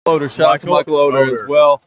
Loader. Shout out to Michael Loader as well.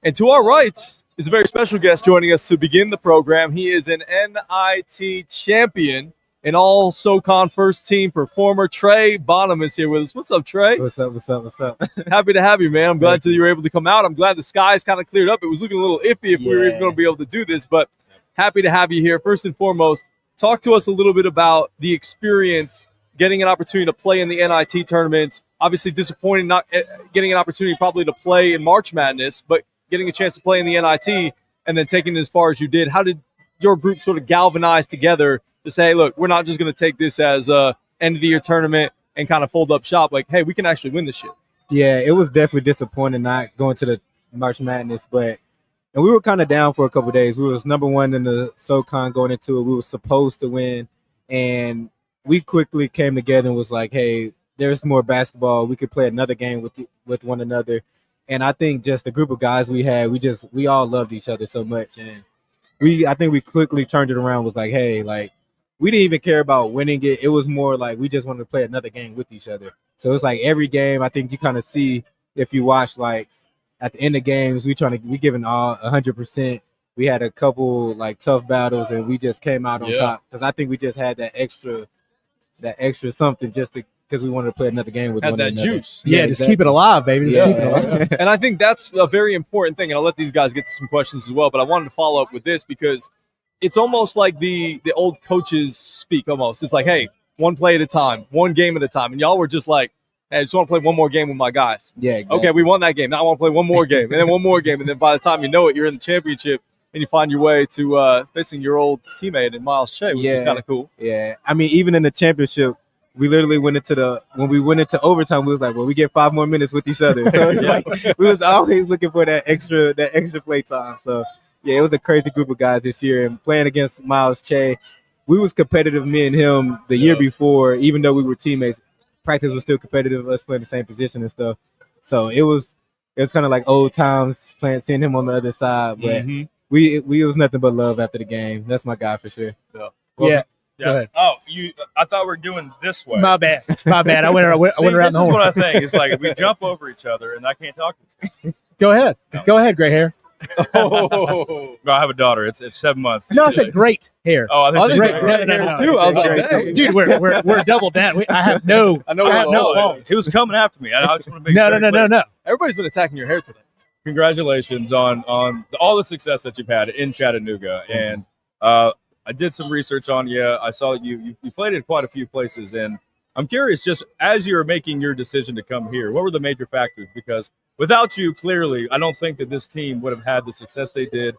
And to our right is a very special guest joining us to begin the program. He is an NIT champion, an all SoCon first team performer. Trey Bonham is here with us. What's up, Trey? What's up? Happy to have you, man. I'm glad that you were able to come out. I'm glad the skies kind of cleared up. It was looking a little iffy if we were even going to be able to do this, but happy to have you here. First and foremost, talk to us a little bit about the experience getting an opportunity to play in the NIT tournament. Obviously disappointed not getting an opportunity probably to play in March Madness, but getting a chance to play in the NIT and then taking it as far as you did. How did your group sort of galvanize together to say, hey, look, we're not just going to take this as a end-of-the-year tournament and kind of fold up shop. Like, hey, we can actually win this shit. Yeah, it was definitely disappointing not going to the March Madness, and we were kind of down for a couple of days. We was number one in the SoCon going into it. We were supposed to win, and we quickly came together and was like, hey, there's more basketball. We could play another game with one another. And I think just the group of guys we had, we all loved each other so much. And I think we quickly turned it around, was like, hey, like, we didn't even care about winning it. It was more like we just wanted to play another game with each other. So it's like every game, I think you kind of see if you watch, like, at the end of games, we giving all 100%. We had a couple, like, tough battles, and we just came out on top. Because I think we just had that extra something just because we wanted to play another game with one another. Juice. Yeah, just keep it alive, baby. Just keep it alive. And I think that's a very important thing, and I'll let these guys get to some questions as well, but I wanted to follow up with this because it's almost like the old coaches speak almost. It's like, hey, one play at a time, one game at a time. And y'all were just like, hey, I just want to play one more game with my guys. Yeah, exactly. Okay, we won that game. Now I want to play one more game, and then one more game. And then by the time you know it, you're in the championship, and you find your way to facing your old teammate in Miles Che, which is kind of cool. Yeah, I mean, even in the championship, we literally when we went into overtime, we was like, well, we get 5 more minutes with each other. So it's like we was always looking for that extra play time. So yeah, it was a crazy group of guys this year. And playing against Miles Che, we was competitive, me and him, the year before, even though we were teammates. Practice was still competitive, us playing the same position and stuff. So it was kind of like old times seeing him on the other side. But we was nothing but love after the game. That's my guy for sure. Yeah. Go ahead. Oh, I thought we were doing this way. My bad. I went around this the horn. This is what I think. It's like if we jump over each other and I can't talk to you. Go ahead. No. Go ahead, gray hair. Oh. I have a daughter. It's 7 months. No, I said great hair. Oh, I think great hair too. I was like, hey. Dude, we're double down. I have no qualms. He was coming after me. I just want to make No. Everybody's been attacking your hair today. Congratulations on all the success that you've had in Chattanooga. And I did some research on you. I saw you played in quite a few places, and I'm curious, just as you were making your decision to come here, what were the major factors? Because without you, clearly, I don't think that this team would have had the success they did.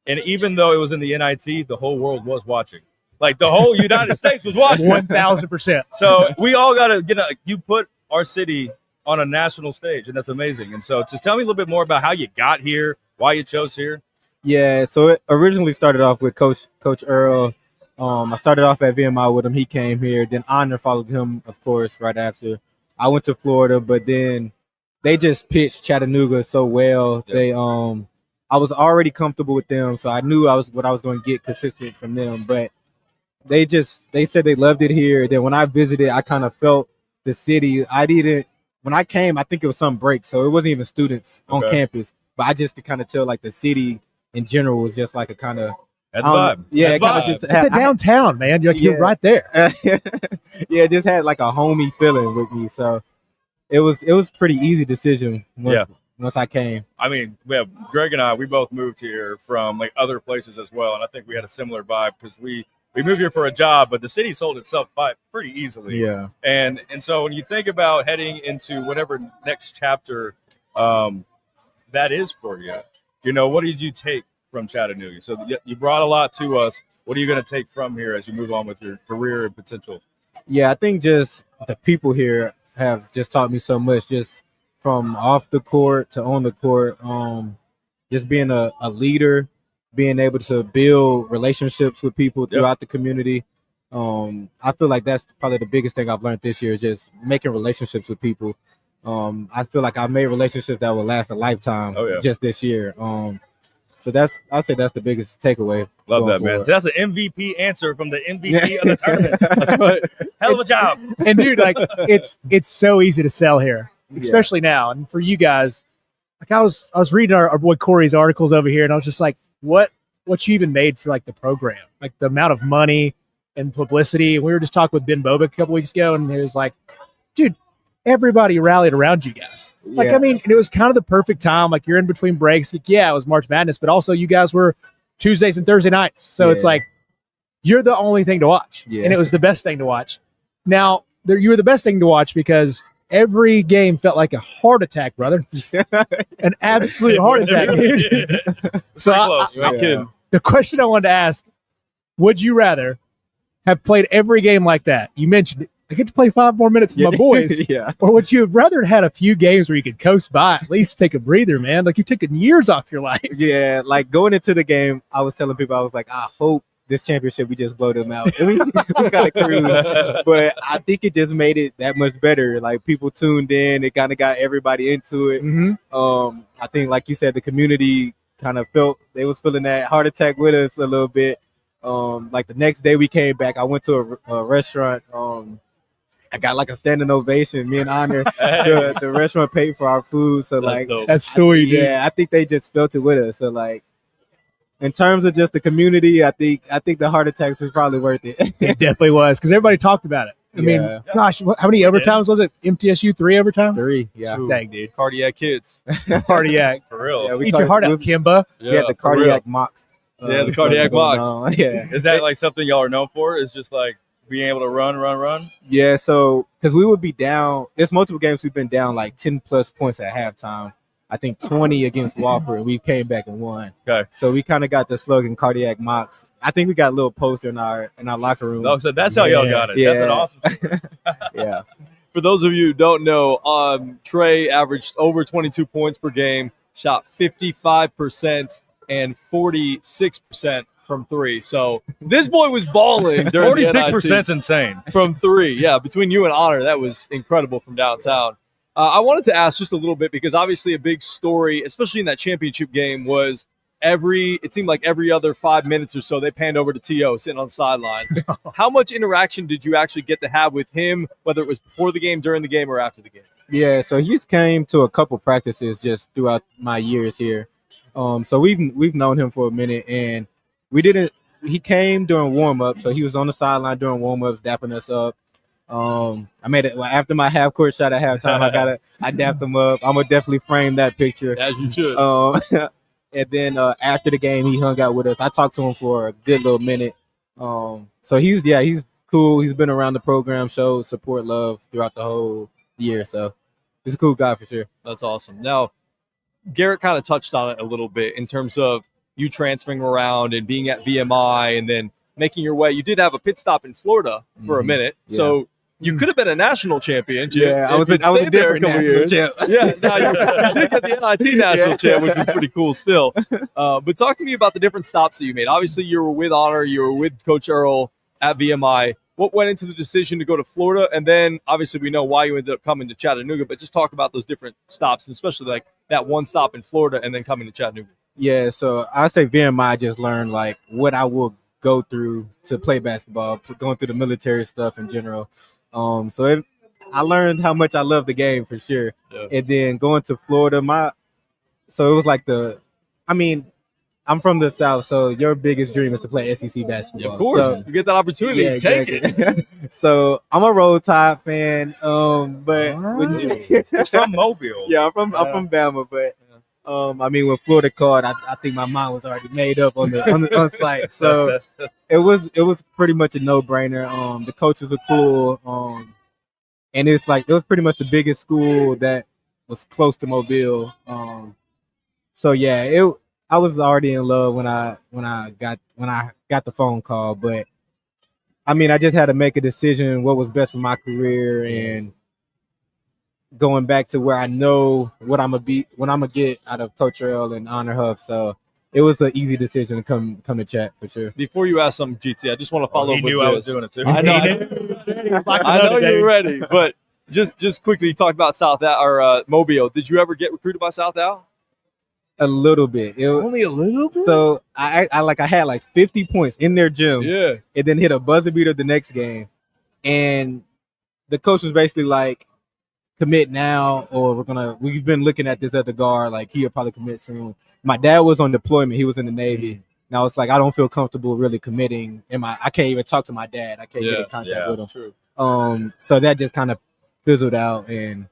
And even though it was in the NIT, the whole world was watching. Like the whole United States was watching. 1,000%. So we all got to you put our city on a national stage, and that's amazing. And so just tell me a little bit more about how you got here, why you chose here. Yeah, so it originally started off with Coach Earl. I started off at VMI with him. He came here. Then Honor followed him, of course, right after. I went to Florida, but then they just pitched Chattanooga so well. Yep. I was already comfortable with them, so I knew what I was going to get consistent from them. But they said they loved it here. Then when I visited, I kind of felt the city. When I came, I think it was some break, so it wasn't even students on campus. But I just could kind of tell like the city in general was just like a kind of vibe. Yeah, kind of just it's a downtown, man. You're right there. Yeah, it just had like a homey feeling with me. So it was pretty easy decision once I came. I mean, Greg and I, we both moved here from like other places as well, and I think we had a similar vibe because we moved here for a job, but the city sold itself by pretty easily. Yeah. And so when you think about heading into whatever next chapter that is for you, what did you take from Chattanooga? So you brought a lot to us. What are you going to take from here as you move on with your career and potential? Yeah, I think just the people here have just taught me so much, just from off the court to on the court. Just being a leader, being able to build relationships with people throughout the community. I feel like that's probably the biggest thing I've learned this year, just making relationships with people. I feel like I've made relationships that will last a lifetime just this year. So I'd say that's the biggest takeaway. Love that, man. So that's an MVP answer from the MVP of the tournament. That's right. Hell of a job. And dude, like it's so easy to sell here. especially now. And for you guys, like I was reading our boy Corey's articles over here, and I was just like, what you even made for like the program, like the amount of money and publicity. And we were just talking with Ben Bobick a couple weeks ago, and he was like, dude, everybody rallied around you guys. Like, I mean, and it was kind of the perfect time. Like, you're in between breaks. Like, yeah, it was March Madness, but also you guys were Tuesdays and Thursday nights. So it's like, you're the only thing to watch. And it was the best thing to watch. Now, you were the best thing to watch because every game felt like a heart attack, brother. An absolute heart attack, dude. So the question I wanted to ask, would you rather have played every game like that? You mentioned it. I get to play 5 more minutes with my boys. Or would you have rather had a few games where you could coast by, at least take a breather, man? Like, you've taken years off your life. Yeah, like going into the game, I was telling people, I was like, I hope this championship, we just blow them out. we got to cruise. But I think it just made it that much better. Like, people tuned in. It kind of got everybody into it. I think, like you said, the community kind of they was feeling that heart attack with us a little bit. Like, the next day we came back, I went to a restaurant. I got like a standing ovation. Me and Honor, the restaurant paid for our food. So that's sweet. Yeah, I think they just felt it with us. So like, in terms of just the community, I think the heart attacks was probably worth it. It definitely was, because everybody talked about it. I mean, gosh, how many overtimes was it? MTSU 3 overtimes? 3, yeah. Dang, dude. Cardiac kids. Cardiac. For real. Yeah, Eat your heart out, Kimba. We had the cardiac Mocs. The cardiac Mocs. Yeah. Is that like something y'all are known for? Is just like being able to run? Yeah, so because we would be down, there's multiple games we've been down like 10 plus points at halftime. I think 20 against Wofford, and we came back and won. Okay. So we kind of got the slogan cardiac Mocs. I think we got a little poster in our locker room. Oh, so that's how y'all got it. Yeah. That's an awesome story. Yeah. For those of you who don't know, Trey averaged over 22 points per game, shot 55% and 46% from 3. So this boy was balling during 46% is insane. From 3. Yeah, between you and Honor, that was incredible from downtown. I wanted to ask just a little bit, because obviously a big story, especially in that championship game, was it seemed like every other 5 minutes or so they panned over to T.O. sitting on the sidelines. How much interaction did you actually get to have with him, whether it was before the game, during the game, or after the game? Yeah, so he's came to a couple practices just throughout my years here. So we've known him for a minute, and he came during warm-up, so he was on the sideline during warm-ups, dapping us up. I made it after my half-court shot at halftime. I dapped him up. I'm gonna definitely frame that picture, as you should. And then after the game, he hung out with us. I talked to him for a good little minute. So he's cool. He's been around the program, showed support, love throughout the whole year. So he's a cool guy for sure. That's awesome. Now, Garrett kind of touched on it a little bit in terms of you transferring around and being at VMI and then making your way. You did have a pit stop in Florida for a minute, so you could have been a national champion. Yeah, I was a different national champ. Yeah, no, you did get the NIT national champ, which was pretty cool still. But talk to me about the different stops that you made. Obviously, you were with Honor, you were with Coach Earl at VMI. What went into the decision to go to Florida? And then, obviously, we know why you ended up coming to Chattanooga, but just talk about those different stops, and especially like that one stop in Florida and then coming to Chattanooga. Yeah, so I say VMI just learned like what I will go through to play basketball, going through the military stuff in general. I learned how much I love the game for sure. Yeah. And then going to Florida, so it was like I'm from the South, so your biggest dream is to play SEC basketball. Yeah, of course. So, you get that opportunity, take it. So I'm a Roll Tide fan, but it's from Mobile. Yeah, I'm from Bama, but when Florida called, I think my mind was already made up on site. So it was pretty much a no-brainer. The coaches were cool, and it was pretty much the biggest school that was close to Mobile. So yeah, I was already in love when I got the phone call, but I just had to make a decision what was best for my career and going back to where I know what I'm gonna get out of Coach Earl and Honor Huff. So it was an easy decision to come to chat for sure. Before you ask something, GT, I just want to follow up with this. I was doing it too. I know you're ready, but just quickly talk about South Al or Mobile. Did you ever get recruited by South Al? A little bit. Only a little bit? So I had like 50 points in their gym. Yeah. And then hit a buzzer beater the next game. And the coach was basically like, commit now, or we've been looking at this other guard, like he'll probably commit soon. My dad was on deployment, he was in the Navy. Now it's like I don't feel comfortable really committing. I can't even talk to my dad. I can't get in contact with him. True. So that just kind of fizzled out, and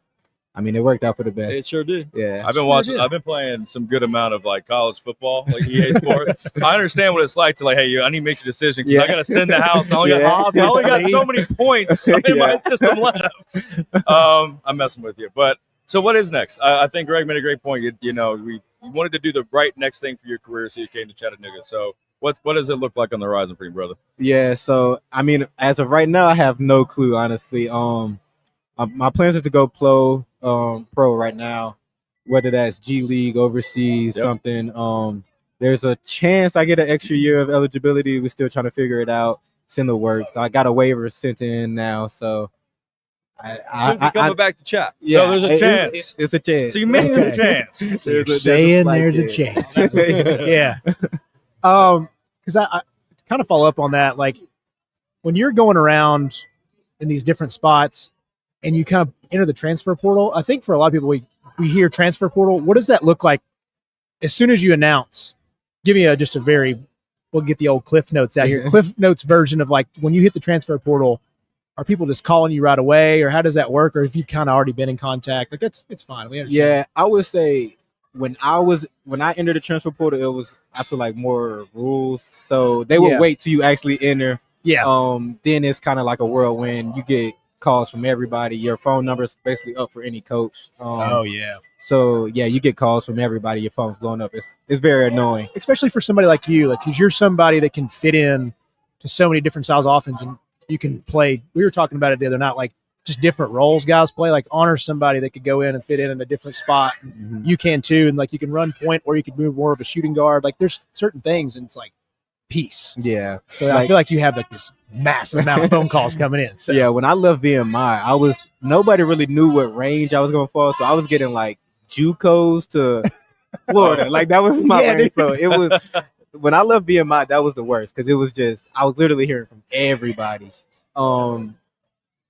I mean it worked out for the best. It sure did. Yeah. I've been playing some good amount of like college football, like EA Sports. I understand what it's like to like, hey, I need to make a decision because I got to send the house. I only got so many points in my system left. I'm messing with you, but so what is next? I think Greg made a great point. You wanted to do the right next thing for your career, so you came to Chattanooga. So what does it look like on the horizon for you, brother? Yeah. So I mean, as of right now, I have no clue, honestly. My plans are to go pro right now, whether that's G League, overseas, something. There's a chance I get an extra year of eligibility. We're still trying to figure it out. It's in the works. So I got a waiver sent in now. So I coming back to chat. Yeah, so there's a chance. It's a chance. So you mean there's a chance. There's a chance. Yeah. Because I kind of follow up on that. Like when you're going around in these different spots and you kind of enter the transfer portal, I think for a lot of people, we hear transfer portal. What does that look like as soon as you announce? Give me we'll get the old Cliff Notes out here. Cliff Notes version of like when you hit the transfer portal, are people just calling you right away, or how does that work? Or if you kind of already been in contact, like it's fine. We understand. Yeah, I would say when I entered the transfer portal, it was, I feel like, more rules. So they would wait till you actually enter. Yeah. Then it's kind of like a whirlwind. You get calls from everybody. Your phone number is basically up for any coach. So yeah, you get calls from everybody. Your phone's blowing up. It's very annoying, especially for somebody like you, like because you're somebody that can fit in to so many different styles of offense, and you can play. We were talking about it the other night, like just different roles guys play. Like Honor somebody that could go in and fit in a different spot. Mm-hmm. You can too, and like you can run point, or you could move more of a shooting guard. Like there's certain things, and it's like peace. Yeah. So I feel like you have like this massive amount of phone calls coming in. So. Yeah. When I left VMI, nobody really knew what range I was going to fall. So I was getting like JUCOs to Florida. Like that was my range. So it was, when I left VMI, that was the worst. Cause it was just, I was literally hearing from everybody. But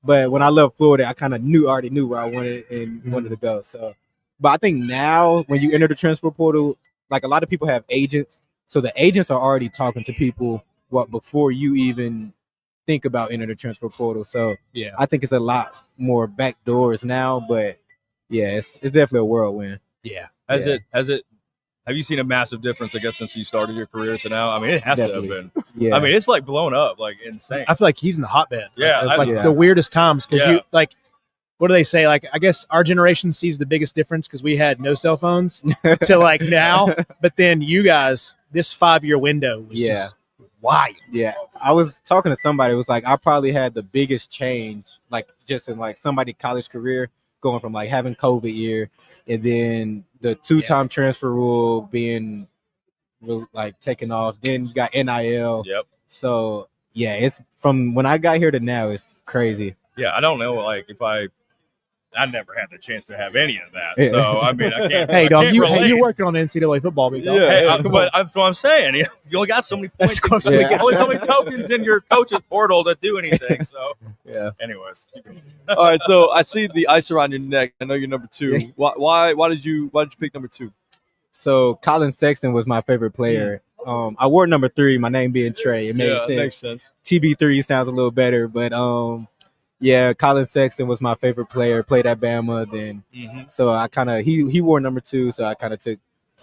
when I left Florida, I kind of already knew where I wanted to go. So, but I think now when you enter the transfer portal, like a lot of people have agents. So the agents are already talking to people before you even think about entering the transfer portal. So yeah, I think it's a lot more back doors now, but yeah, it's definitely a whirlwind. Yeah. Have you seen a massive difference, I guess, since you started your career to now? I mean, it has to have been. Yeah. I mean, it's like blown up, like insane. I feel like he's in the hotbed. Yeah. The weirdest times. Because you like, what do they say? Like, I guess our generation sees the biggest difference because we had no cell phones to like now. But then you guys, this 5-year window was just wild. Yeah. I was talking to somebody. It was like, I probably had the biggest change, like just in like somebody's college career, going from like having COVID year and then the 2-time transfer rule being like taken off. Then you got NIL. Yep. So yeah, it's from when I got here to now, it's crazy. Yeah. I don't know. Like if I never had the chance to have any of that. So, I mean, I can't. Hey, dog, you're working on NCAA football. But but that's what I'm saying. You only got so many points. Only so many tokens in your coach's portal to do anything. So, yeah. Anyways. All right. So, I see the ice around your neck. I know you're number 2. Why did you pick number 2? So, Colin Sexton was my favorite player. I wore number 3, my name being Trey. It makes sense. TB3 sounds a little better, but yeah, Colin Sexton was my favorite player. Played at Bama, then so I kind of he wore number 2, so I kind of took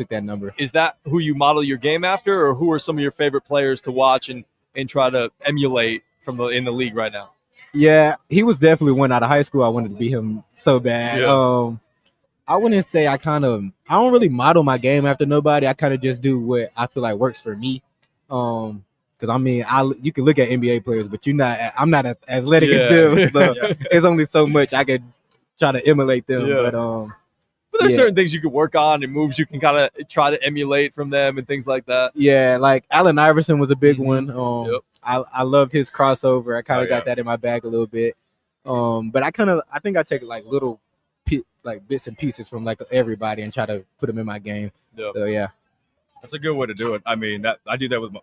that number. Is that who you model your game after, or who are some of your favorite players to watch and try to emulate in the league right now? Yeah, he was definitely one out of high school. I wanted to be him so bad. Yeah. I wouldn't say I don't really model my game after nobody. I kind of just do what I feel like works for me. Because I mean, you can look at NBA players, but I'm not as athletic as them. So it's only so much I could try to emulate them. Yeah. But there's certain things you can work on and moves you can kind of try to emulate from them and things like that. Yeah, like Allen Iverson was a big one. I loved his crossover. I kind of got that in my bag a little bit. But I think I take like little bits and pieces from like everybody and try to put them in my game. Yep. So yeah, that's a good way to do it. I mean, I do that with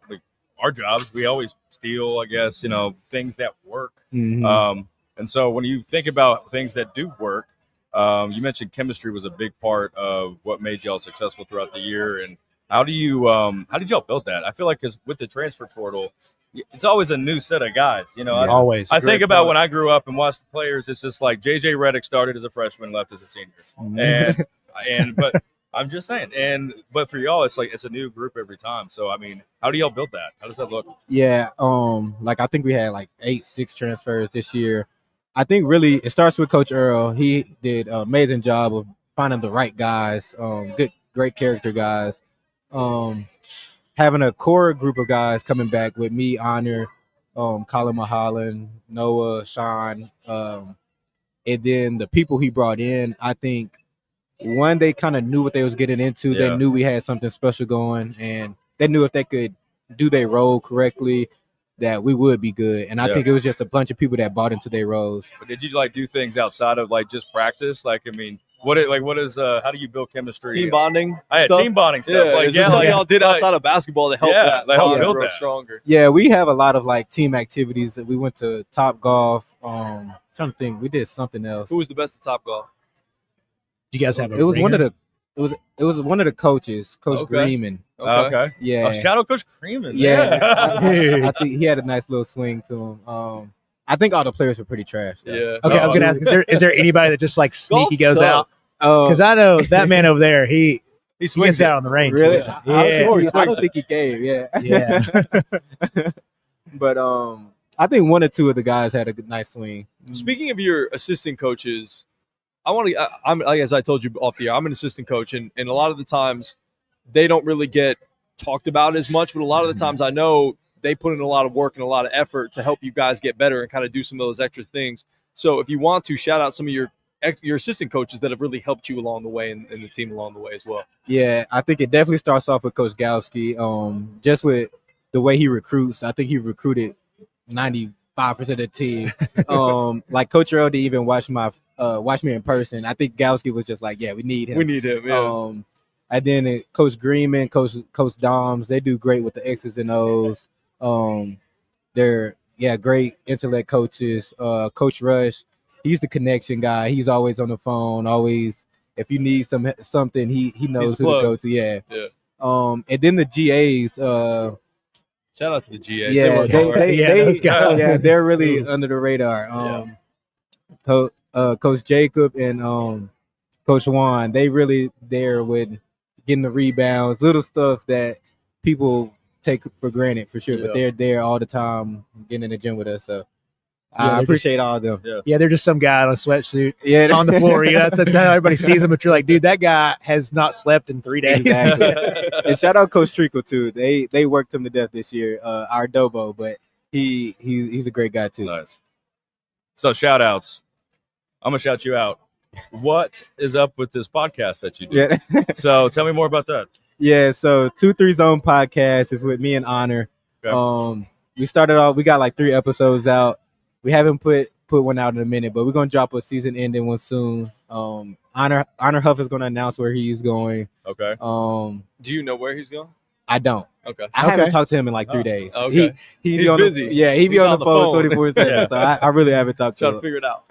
our jobs. We always steal, I guess, things that work. And so when you think about things that do work, You mentioned chemistry was a big part of what made y'all successful throughout the year. And how did y'all build that? I feel like because with the transfer portal, it's always a new set of guys. You know, Always. I think about when I grew up and watched the players. It's just like JJ Redick started as a freshman, left as a senior, but I'm just saying. But for y'all, it's like it's a new group every time. So I mean, how do y'all build that? How does that look? Yeah, like I think we had like 6 transfers this year. I think really it starts with Coach Earl. He did an amazing job of finding the right guys, great character guys. Having a core group of guys coming back with me, Honor, Colin Mulholland, Noah, Sean, and then the people he brought in, I think one, they kind of knew what they was getting into. Yeah. They knew we had something special going, and they knew if they could do their role correctly, that we would be good. And I think it was just a bunch of people that bought into their roles. But did you like do things outside of like just practice? Like, I mean, what is how do you build chemistry? Team bonding. Team bonding stuff. Yeah, it's just like y'all did outside of basketball to help that help bond build grow that. stronger. Yeah, we have a lot of like team activities. We went to Top Golf. Trying to think, we did something else. Who was the best at Top Golf? Do you guys have a It was ringer? one of the. It was one of the coaches, Coach Okay. Greenman. Okay. Yeah, Shout out Coach Creeman. yeah. I think he had a nice little swing to him. I think all the players were pretty trash. though. Yeah. Okay, I was gonna ask, is there anybody that just like sneaky Golf's goes tough. out? Oh, Because I know that man over there, he He swings gets out on the range. really? Yeah. I don't think he gave. Yeah, Yeah. But I think one or two of the guys had a good, nice swing. Speaking of your assistant coaches, I want to. I'm like as I told you off the air, I'm an assistant coach, and a lot of the times they don't really get talked about as much. But a lot of the times I know they put in a lot of work and a lot of effort to help you guys get better and kind of do some of those extra things. So if you want to shout out some of your assistant coaches that have really helped you along the way and the team along the way as well. Yeah, I think it definitely starts off with Coach Galski. Just with the way he recruits, I think he recruited 95% of the team. Like Coach Earl didn't even watch me in person. I think Galski was just like, yeah, we need him. We need him. Yeah. And then Coach Greenman, Coach Doms, they do great with the X's and O's. They're great intellect coaches. Coach Rush, he's the connection guy. He's always on the phone. Always, if you need something, he knows who to go to. Yeah. And then the GAs. Shout out to the GAs. Yeah, those guys. Yeah, they're really under the radar. Coach Jacob and Coach Juan, they really there with getting the rebounds, little stuff that people take for granted for sure. But they're there all the time, getting in the gym with us. So I appreciate all of them. Yeah, they're just some guy in a sweatsuit Yeah, on the floor. You know, that's how everybody sees him. But you're like, dude, that guy has not slept in 3 days. Exactly. And shout out Coach Treacle too. They worked him to death this year. Our Dobo, but he's a great guy too. Nice. So shout outs. I'm gonna shout you out. What is up with this podcast that you do? Yeah. So tell me more about that. Yeah, so 2-3 Zone Podcast is with me and Honor. Okay. We started off, we got like 3 episodes out. We haven't put one out in a minute, but we're gonna drop a season ending one soon. Honor Huff is gonna announce where he's going. Okay. Do you know where he's going? I don't. Okay. I haven't talked to him in like 3 days. Okay. He He's be on busy. he be He's on the phone 24/7. Yeah. So I really haven't talked to Trying him. to figure it out.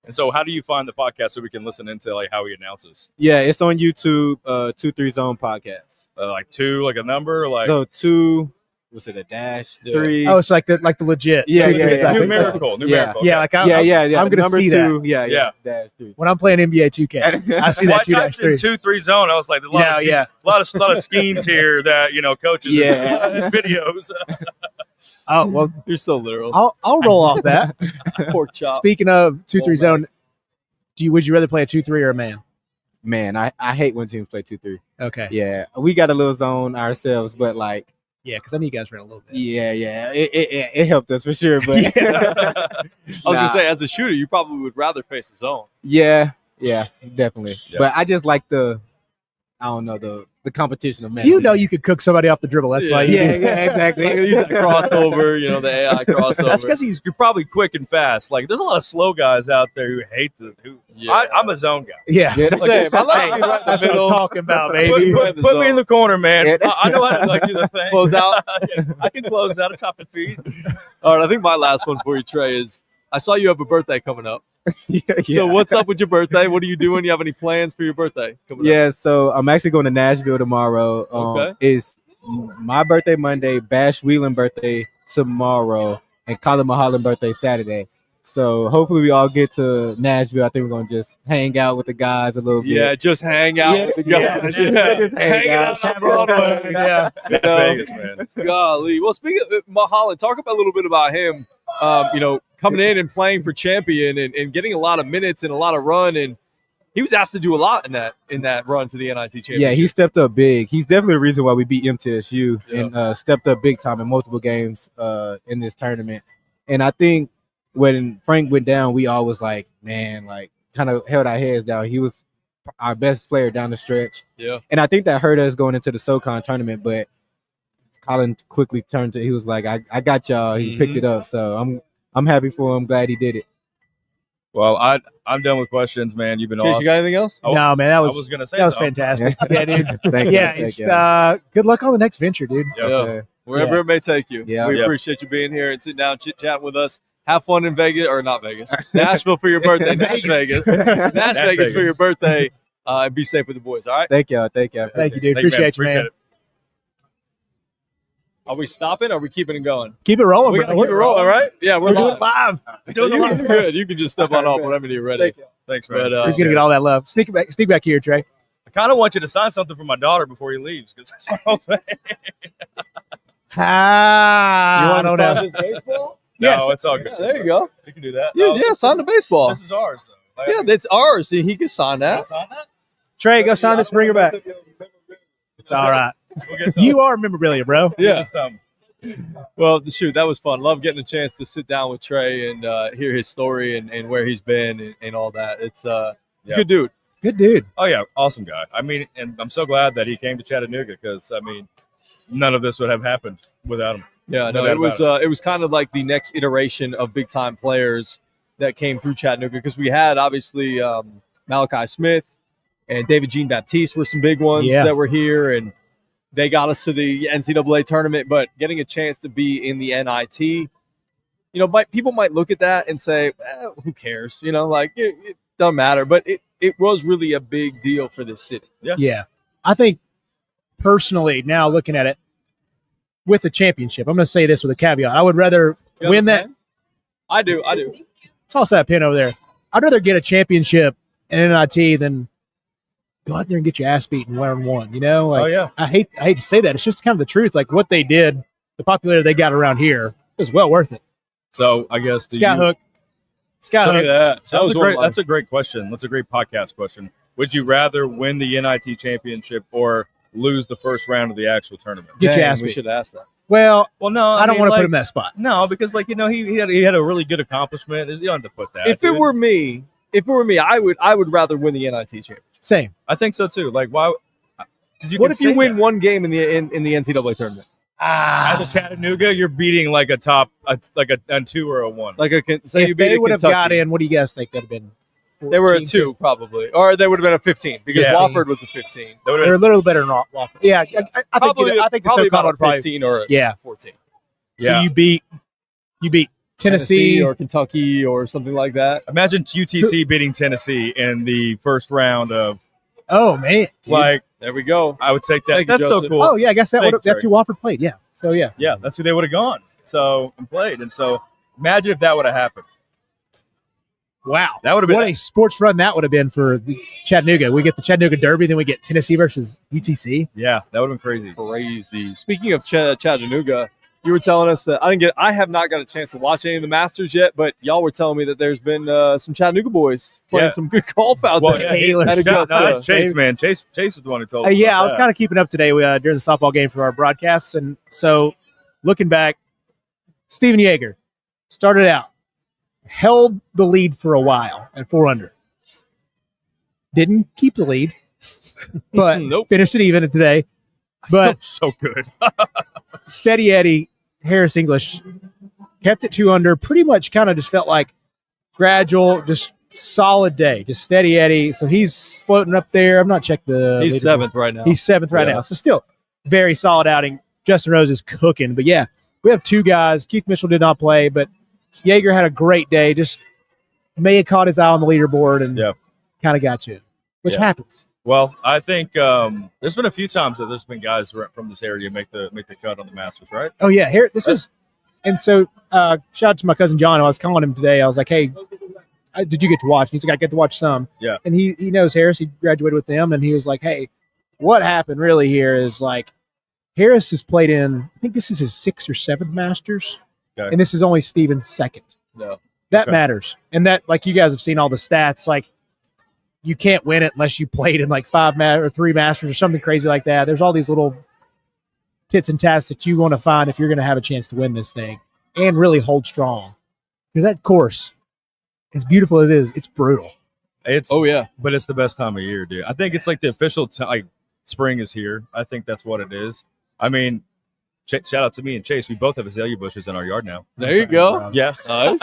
And so how do you find the podcast so we can listen into like how he announces? Yeah, it's on YouTube. 2-3 Zone Podcast. Like 2, like a number, like So 2, was it a dash? Yeah. 3. Oh, it's like the legit. Yeah, Two, yeah, three, yeah. exactly. numerical. Yeah. Yeah, like I'm gonna number see 2, that Yeah. Dash 3. when I'm playing NBA 2K. I see Well, that I typed in 2-3. 2-3 zone. I was like, there's a lot of schemes here that coaches Yeah. and videos. Oh well, You're so literal. I'll roll off that. Pork chop. Speaking of 2-3 Roll zone, would you rather play a 2-3 or a man? Man, I hate when teams play 2-3. Okay. Yeah, we got a little zone ourselves, but like, Yeah, because I know you guys ran a little bit. yeah, it helped us for sure. But I was gonna say, as a shooter, you probably would rather face the zone. yeah, definitely. Yeah. But I just like the competition of man. You know you could cook somebody off the dribble. That's why you yeah, exactly. The crossover, the AI crossover. That's because you're probably quick and fast. Like there's a lot of slow guys out there who hate I'm a zone guy. Yeah. Yeah, Same. I like being right in the That's what middle. I'm talking about, Put, baby. put me in the corner, man. Yeah. I know how to do the thing. Close out. I can close out a top and feed. All right, I think my last one for you, Trey, is I saw you have a birthday coming up. So what's up with your birthday? What are you doing? You have any plans for your birthday coming up? Yeah, so I'm actually going to Nashville tomorrow. Okay. It's my birthday Monday, Bash Wheelan birthday tomorrow, and Colin Mulholland birthday Saturday. So hopefully we all get to Nashville. I think we're going to just hang out with the guys a little bit. Yeah, just hang out with the guys. Just hang out. Have Broadway. Yeah. Vegas, man. Golly. Well, speaking of Mulholland, talk about a little bit about him. Coming in and playing for Champion and getting a lot of minutes and a lot of run, and he was asked to do a lot in that run to the NIT Championship. Yeah, he stepped up big. He's definitely the reason why we beat MTSU and stepped up big time in multiple games in this tournament. And I think when Frank went down, we all was like, man, like kind of held our heads down. He was our best player down the stretch. Yeah. And I think that hurt us going into the SoCon tournament, but Colin quickly turned to, he was like, I got y'all. He picked it up. So I'm happy for him. Glad he did it. Well, I'm done with questions, man. You've been Chase, awesome. you got anything else? Oh, No, man, I was gonna say that was something. fantastic. Yeah, dude. Thank Yeah, you. it's Thank you. good luck on the next venture, dude. Yeah. Yeah. Wherever it may take you. Yeah. We Yeah. appreciate you being here and sitting down, chit-chatting with us. Have fun in Vegas, or not Vegas, Nashville for your birthday. Nash Vegas Vegas. for your birthday. And be safe with the boys, all right? Thank y'all. Thank y'all. Thank you, dude. Thank you, Appreciate you, man. Appreciate it. Are we stopping or are we keeping it going? Keep it rolling, We bro. got to keep it rolling, right? Yeah, We're doing live. it live. So you're good. You can just step on off whenever you're ready. Thanks, man. But, He's gonna get all that love. Sneak back here, Trey. I kind of want you to sign something for my daughter before he leaves, because that's what I'm saying. I don't know. baseball? Yes. No, it's all good. Yeah, there you go. You can do that. Yeah, No, yeah, sign the baseball. This is ours, though. Like, Yeah, that's ours. See, he can sign can I that. sign that? Trey, go sign this. Bring her back. It's all right. We'll get some. You are memorabilia, bro. Yeah. Get some. Well, shoot, that was fun. Love getting a chance to sit down with Trey and hear his story and where he's been and all that. It's a good dude. Good dude. Oh yeah, awesome guy. I mean, and I'm so glad that he came to Chattanooga, because I mean, none of this would have happened without him. Yeah, No no, doubt it was kind of like the next iteration of big time players that came through Chattanooga, because we had obviously Malachi Smith and David Jean Baptiste were some big ones that were here, and they got us to the NCAA tournament. But getting a chance to be in the NIT, people might look at that and say, "Who cares?" Like it doesn't matter. But it was really a big deal for this city. Yeah. I think personally, now looking at it with the championship, I'm going to say this with a caveat. I would rather You win that. understand? I do. Toss that pin over there. I'd rather get a championship in NIT than go out there and get your ass beaten 1-on-1. Like, Oh yeah. I hate to say that. It's just kind of the truth. Like what they did, the popularity they got around here was well worth it. So I guess Skyhook. That's a great question. That's a great podcast question. Would you rather win the NIT championship or lose the first round of the actual tournament? Get your Dang, ass we beat. should ask that. Well, Well, no, I don't mean, want to like, put him in that spot. No, because he had a really good accomplishment. You don't have to put that. If it dude. were me, I would rather win the NIT championship. Same. I think so too. Like why? Because What if you win one game in the NCAA tournament? as a Chattanooga, you're beating like a 2 or a 1. Like say you If beat they a would have Kentucky. got in, what do you guys think that'd have been? They were a 14, 2 probably, or they would have been a 15 because Yeah. Wofford was a 15. That would've They're a been- little better than Wofford. Yeah, I think the probably SoCon about would a probably. 15 or a Yeah. 14. So you beat Tennessee or Kentucky or something like that. Imagine UTC beating Tennessee in the first round of Oh man. like. There we go. I would take that. Thank you, That's so Joseph. cool. Oh yeah, I guess Thanks, that's who Wofford played. Yeah. So yeah. Yeah, that's who they would have gone. So and played, and so imagine if that would have happened. Wow. That would have been What a sports run that would have been for the Chattanooga. We get the Chattanooga Derby, then we get Tennessee versus UTC. Yeah, that would have been crazy. Crazy. Speaking of Chattanooga, you were telling us that I have not got a chance to watch any of the Masters yet, but y'all were telling me that there's been some Chattanooga boys playing Yeah. some good golf out Well, there. yeah, Taylor. At Augusta. No, Chase, man, Chase is the one who told. us Yeah, about I was that. kind of keeping up today during the softball game for our broadcasts. And so looking back, Steven Yeager started out, held the lead for a while at 4 under. Didn't keep the lead, but Nope. finished it even today. But so good. Steady Eddie, Harris English, kept it 2 under. Pretty much kind of just felt like gradual, just solid day. Just Steady Eddie. So he's floating up there. I'm not checked the He's leaderboard. 7th right now. He's 7th right Yeah. now. So still very solid outing. Justin Rose is cooking. But yeah, we have 2 guys. Keith Mitchell did not play, but Yeager had a great day. Just may have caught his eye on the leaderboard and Yeah. kind of got you, which Yeah. happens. Well, I think there's been a few times that there's been guys from this area make the cut on the Masters, right? Oh yeah, here this is, and so shout out to my cousin John. I was calling him today. I was like, "Hey, did you get to watch?" And he's like, "I get to watch some." Yeah. And he knows Harris. He graduated with them, and he was like, "Hey, what happened really here is like Harris has played in. I think this is his 6th or 7th Masters, Okay. and this is only Steven's 2nd. No. That Okay. matters, and that like you guys have seen all the stats, like." You can't win it unless you played in like 5 or 3 Masters or something crazy like that. There's all these little tits and tats that you want to find if you're going to have a chance to win this thing and really hold strong. Because that course, as beautiful as it is, it's brutal. It's Oh yeah. but it's the best time of year, dude. I think it's like the official like spring is here. I think that's what it is. I mean, shout out to me and Chase. We both have azalea bushes in our yard now. There you go. Yeah, Nice.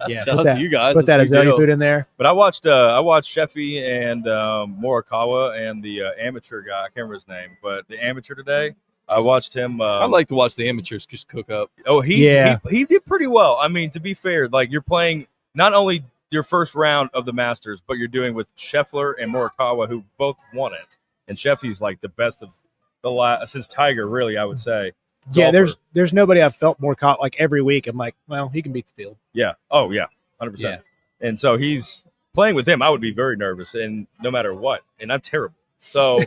Yeah, Shout put out to you guys. that That's a big azalea deal. food in there. but I watched Sheffy and Morikawa and the amateur guy. I can't remember his name, but the amateur today. I watched him. I like to watch the amateurs just cook up. Oh, he did pretty well. I mean, to be fair, like you're playing not only your first round of the Masters, but you're doing with Scheffler and Morikawa, who both won it. And Sheffy's like the best of the last since Tiger, really, I would say. Yeah, Golfer. there's nobody I've felt more caught like every week. I'm like, well, he can beat the field. Yeah. Oh, yeah. 100%. And so he's playing with him. I would be very nervous, and no matter what. And I'm terrible. So,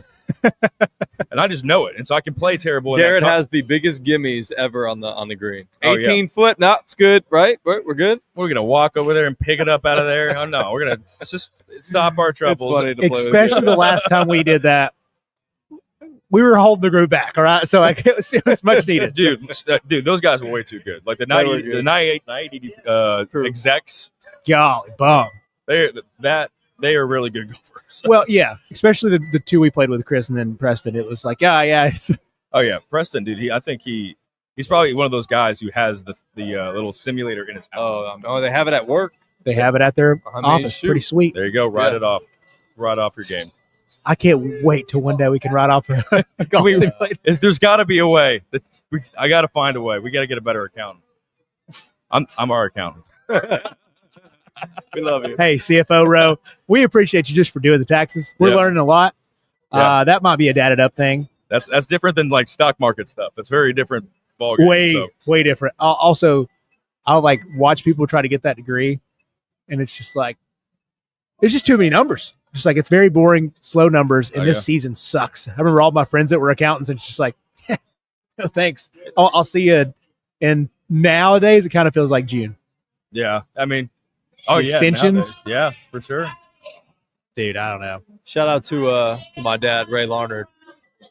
and I just know it. And so I can play terrible. in that Garrett cup. has the biggest gimmies ever on the green. Oh, yeah. 18 foot. No, it's good, right? We're good. We're gonna walk over there and pick it up out of there. Oh no, we're gonna just stop our It's troubles. funny to play with Especially the last time we did that. We were holding the group back, all right? So like it was much needed. dude, those guys were way too good. Like the They were 90, good. the 98 True. execs, Golly, bum. they are really good golfers. Well, yeah, especially the 2 we played with Chris and then Preston. It was like, yeah, it's, Oh yeah, Preston, dude. I think he's probably one of those guys who has the little simulator in his house. Oh, they have it at work. they have it at their I mean, office. shoot. Pretty sweet. There you go. Ride Yeah. it off. Right off your game. I can't wait till one day we can ride off a golf We- simulator. There's got to be a way. I got to find a way. We got to get a better accountant. I'm our accountant. We love you. Hey, CFO Row, we appreciate you just for doing the taxes. We're Yeah. learning a lot. Yeah. That might be a dated up thing. That's different than like stock market stuff. It's very different ballgame. Way, So, way different. I'll like watch people try to get that degree, and it's just like, it's just too many numbers. Just like it's very boring, slow numbers, and Oh, this yeah. season sucks. I remember all my friends that were accountants, and it's just like, no thanks. I'll see you. And nowadays, it kind of feels like June. yeah, I mean, oh yeah, Extensions? nowadays. Yeah, for sure. Dude, I don't know. Shout out to my dad, Ray Larnard.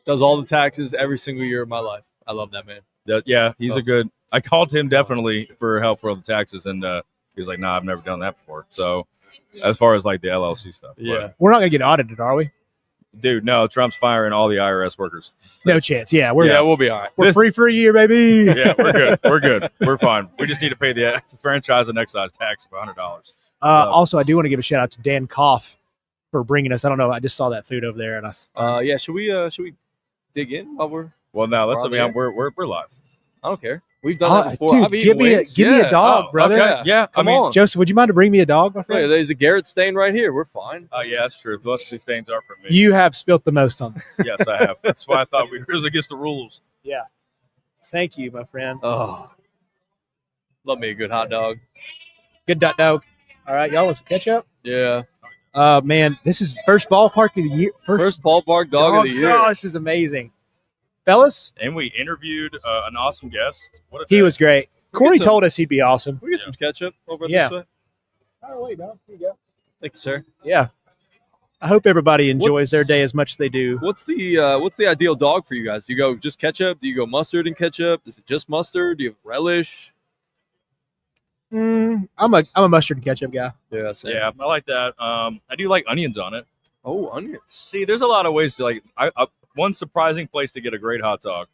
Does all the taxes every single year of my life. I love that man. Yeah, he's Oh. a good. I called him definitely for help for all the taxes, and he was like, "Nah, I've never done that before." So, as far as like the LLC stuff, Yeah. We're not gonna get audited, are we? But, dude, no, Trump's firing all the IRS workers. No chance. Yeah, we're Yeah, we'll be all right. we're free for a year, baby. Yeah, we're good. We're good. We're fine. We just need to pay the franchise and excise tax of $100. Also, I do want to give a shout out to Dan Koff for bringing us. I don't know. I just saw that food over there, and Yeah, should we dig in while we're? Well, no, let's. I We're on mean, we're live. I don't care. We've done that before. dude, I've eaten give wings. me a Yeah. dog, brother. okay. Yeah, Come I mean, on. Joseph, would you mind to bring me a dog, my Yeah, friend? there's a Garrett stain right here. We're fine. Oh yeah, that's true. Most of these things are for me. You have spilt the most on this. Yes, I have. That's why I thought we was against the rules. Yeah. Thank you, my friend. Oh, love me a good hot dog. Good dog. All right, y'all want some ketchup? Yeah. Man, this is first ballpark of the year. First ballpark dog of the year. Oh, this is amazing. Fellas, And we interviewed an awesome guest. What a he day. was great. Corey some- told us he'd be awesome. Can we get some ketchup over Yeah. this way? Oh, wait, no. Here you go. Thank you, sir. Yeah. I hope everybody enjoys What's- their day as much as they do. What's the ideal dog for you guys? Do you go just ketchup? Do you go mustard and ketchup? Is it just mustard? Do you have relish? I'm a mustard and ketchup guy. Yeah, same. Yeah, I like that. I do like onions on it. Oh, onions. See, there's a lot of ways to like. One surprising place to get a great hot dog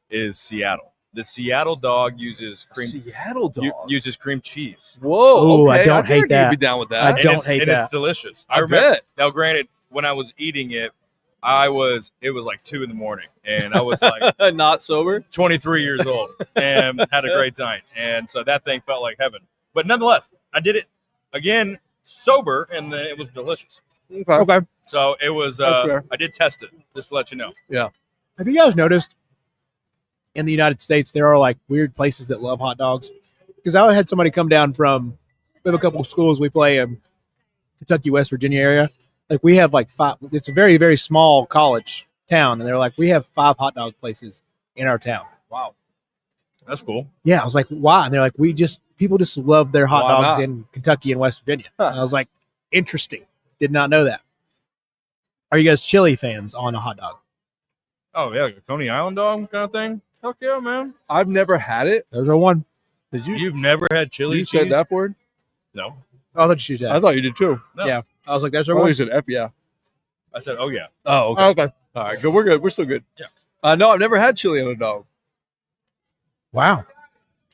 is Seattle. The Seattle dog uses cream. Seattle dog. Uses cream cheese. Whoa. Ooh, I okay. don't feel hate like that. You'd be down with I that. And don't it's, hate and that. it's delicious. I remember. bet. Now, granted, when I was eating it, it was like 2 a.m, and I was like Not sober. 23 years old and had a great time. And so that thing felt like heaven. But nonetheless, I did it again sober, and then it was delicious. Okay. So it was. That's fair. I did test it just to let you know. Have you guys noticed in the United States there are like weird places that love hot dogs? Because I had somebody come down from we have a couple of schools we play in Kentucky, West Virginia area. Like we have like 5. It's a very, very small college town, and they're like, we have 5 hot dog places in our town. Wow, that's cool. Yeah, I was like, why? And they're like, people just love their hot Why dogs not? in Kentucky and West Virginia. Huh. And I was like, interesting. Did not know that. Are you guys chili fans on a hot dog? Oh yeah, like a Coney Island dog kind of thing. Heck yeah, man. I've never had it. There's our one. Did you? You've never had chili You cheese? said that word? No. Oh, I thought you did. I thought you did too. No. Yeah. I was like, there's our Oh, one. you said F, yeah. I said, oh yeah. Oh, okay. Oh, okay. All right, good. We're good. We're still good. Yeah. No, I've never had chili on a dog. Wow.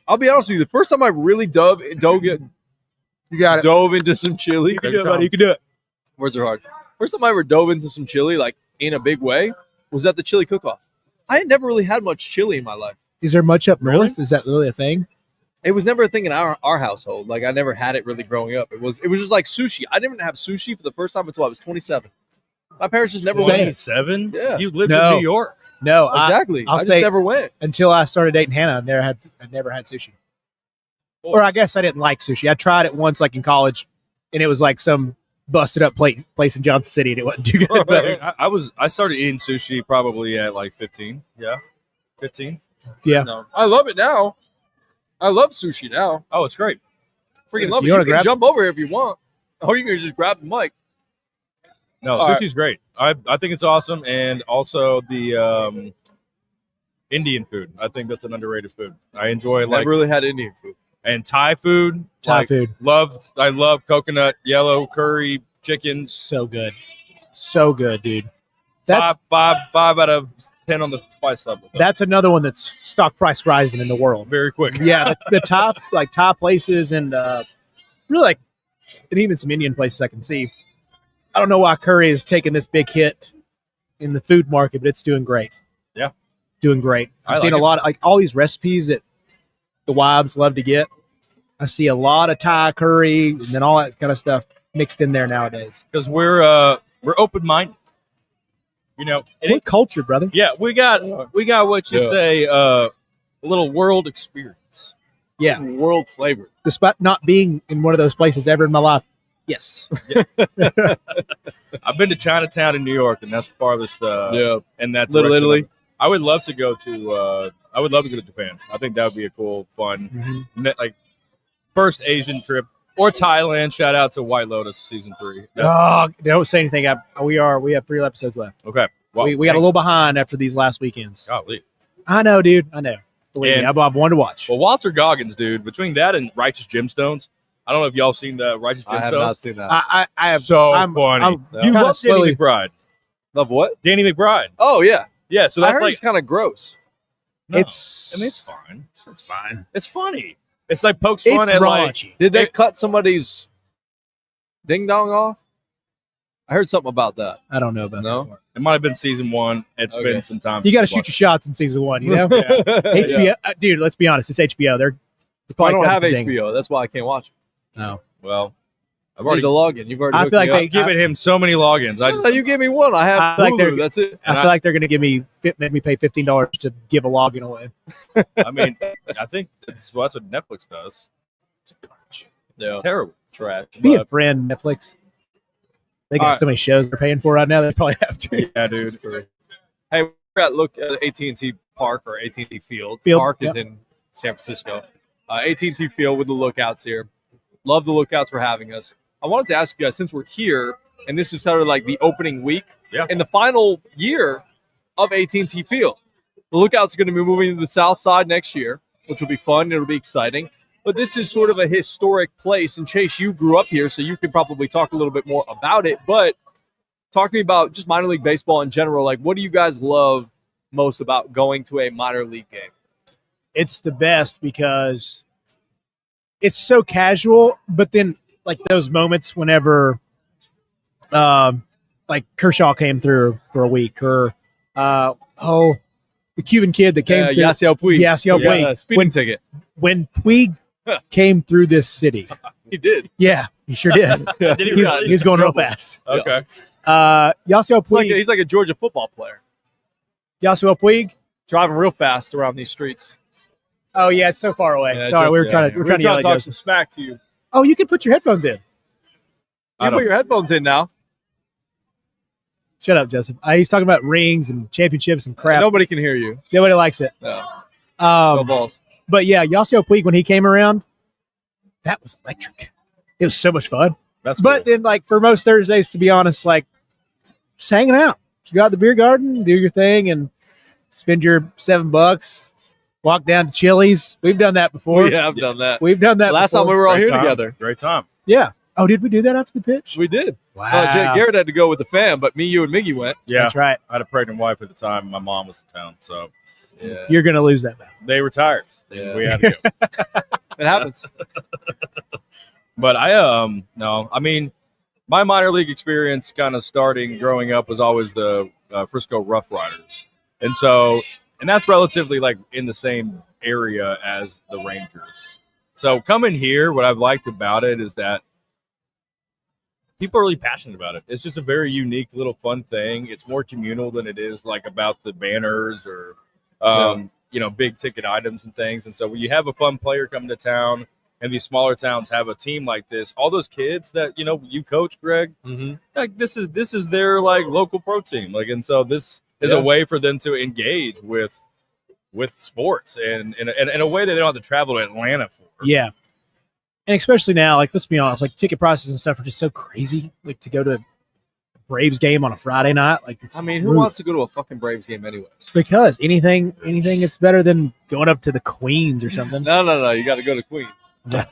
I'll be honest with you. The first time I really dove You got it. dove into some chili. You can do it, buddy. You can do it. Words are hard. First time I ever dove into some chili, like in a big way, was at the chili cook-off. I had never really had much chili in my life. Is there much up Really? north? Is that really a thing? It was never a thing in our household. Like I never had it really growing up. It was just like sushi. I didn't have sushi for the first time until I was 27. My parents just never Same. went. 27? Yeah. You lived No. in New York. No, Exactly. I'll I just say- never went. until I started dating Hannah, I never had sushi. Or I guess I didn't like sushi. I tried it once, like in college, and it was like some busted up place in Johnson City, and it wasn't too good. But I started eating sushi probably at like 15. Yeah. 15. yeah, No, I love it now. I love sushi now. Oh, it's great. Freaking You love it. wanna You can grab- jump over here if you want. Or you can just grab the mic. No, All right. sushi's great. I think it's awesome, and also the Indian food. I think that's an underrated food. I enjoy Never like really had Indian food. and Thai food. Thai like, food, I love coconut, yellow curry, chicken. so good, so good, dude. That's Five out of 10 on the spice level. that's another one that's stock price rising in the world. Very quick. Yeah, the top like Thai places and really like, and even some Indian places I can see. I don't know why curry is taking this big hit in the food market, but it's doing great. Yeah. Doing great. I I've seen like a it. lot of like all these recipes that the wives love to get. I see a lot of Thai curry and then all that kind of stuff mixed in there nowadays. Because we're open minded. You know, it What ain't, culture, brother? yeah, we got what you Yeah. say, a little world experience. Yeah. World flavor. Despite not being in one of those places ever in my life. Yes. I've been to Chinatown in New York, and that's the farthest. Yeah. And that Little direction. Italy. I would love to go to. I would love to go to Japan. I think that would be a cool, fun, like first Asian trip, or Thailand. Shout out to White Lotus season 3. Oh, don't say anything. We have 3 episodes left. Okay, well, we got a little behind after these last weekends. golly. I know, dude. I know. Believe me, And- I've one to watch. Well, Walter Goggins, dude. Between that and Righteous Gemstones, I don't know if y'all seen the Righteous Gemstones. I have not seen that. I have so I'm- funny. I'm you kinda love slowly- Danny McBride. Love what? Danny McBride. Oh yeah. Yeah, so I that's heard like it's kind of gross. no, It's I mean, it's fine. It's fine. It's funny. It's like pokes It's fun at like raunchy. Did they It- cut somebody's ding dong off? I heard something about that. I don't know about No? that part. it might have been season 1. It's Okay. been some time. You got to since I shoot watched your shots in season 1. You know, HBO. HBO, dude. Let's be honest. It's HBO. They're I don't have thing. HBO. That's why I can't watch it. No. it. Well, I've I already need the login. You've already. I hooked feel like me they up. given him so many logins. I just, Oh, you gave me one. I have I feel like they're- Hulu. That's it. I feel like they're going to make me pay $15 to give a login away. I mean, I think that's what Netflix does. Yeah. It's terrible. Trash. Be a But friend, Netflix. They got All right. so many shows they're paying for right now. They probably have to. Yeah, dude. hey, we're at AT&T Park or AT&T Field. Field, Park is in San Francisco. AT&T Field with the Lookouts here. Love the Lookouts for having us. I wanted to ask you guys, since we're here, and this is sort of like the opening week, Yeah. in the final year of AT&T Field. The Lookouts are going to be moving to the south side next year, which will be fun. It'll be exciting. But this is sort of a historic place. And Chase, you grew up here, so you could probably talk a little bit more about it. But talk to me about just minor league baseball in general. Like, what do you guys love most about going to a minor league game? It's the best because it's so casual, but then like those moments whenever like Kershaw came through for a week or the Cuban kid that came through Yasiel Puig. Yasiel Puig. Speeding ticket. when Puig came through this city, He did. Yeah, he sure did. Did he He was, really? he was going real fast. Okay. Yasiel Puig. He's like a Georgia football player. Yasiel Puig. Driving real fast around these streets. Oh yeah, it's so far away. Yeah, Sorry, we were trying to we're yell trying at to talk Joseph. some smack to you. Oh, you can put your headphones in. You put your headphones in now. Shut up, Joseph. He's talking about rings and championships and crap. Nobody can hear you. Nobody likes it. No. No balls. But yeah, Yasiel Puig, when he came around, that was electric. It was so much fun. That's But cool. then, like, for most Thursdays, to be honest, like, just hanging out. Just go out to the beer garden, do your thing, and spend your $7, walk down to Chili's. We've done that before. Yeah, I've done that. We've done that Last before. time we were all Great here time. together. Great time. Yeah. Oh, did we do that after the pitch? We did. Wow. Garrett had to go with the fam, but me, you, and Miggy went. Yeah. That's right. I had a pregnant wife at the time. My mom was in town, so Yeah. You're going to lose that battle. they retired. Yeah. We had to go. It happens. But no, I mean, my minor league experience kind of starting growing up was always the Frisco Rough Riders. And that's relatively like in the same area as the Rangers. So coming here, what I've liked about it is that people are really passionate about it. It's just a very unique little fun thing. It's more communal than it is like about the banners or, big ticket items and things. And so when you have a fun player coming to town, and these smaller towns have a team like this, all those kids that you coach, Greg, like this is their like local pro team, like, and so this is a way for them to engage with sports and in a way that they don't have to travel to Atlanta for. Yeah. And especially now, like, let's be honest, like, ticket prices and stuff are just so crazy. Like, to go to a Braves game on a Friday night, like, it's who wants to go to a fucking Braves game anyways? because anything it's better than going up to the Queens or something. No. You got to go to Queens.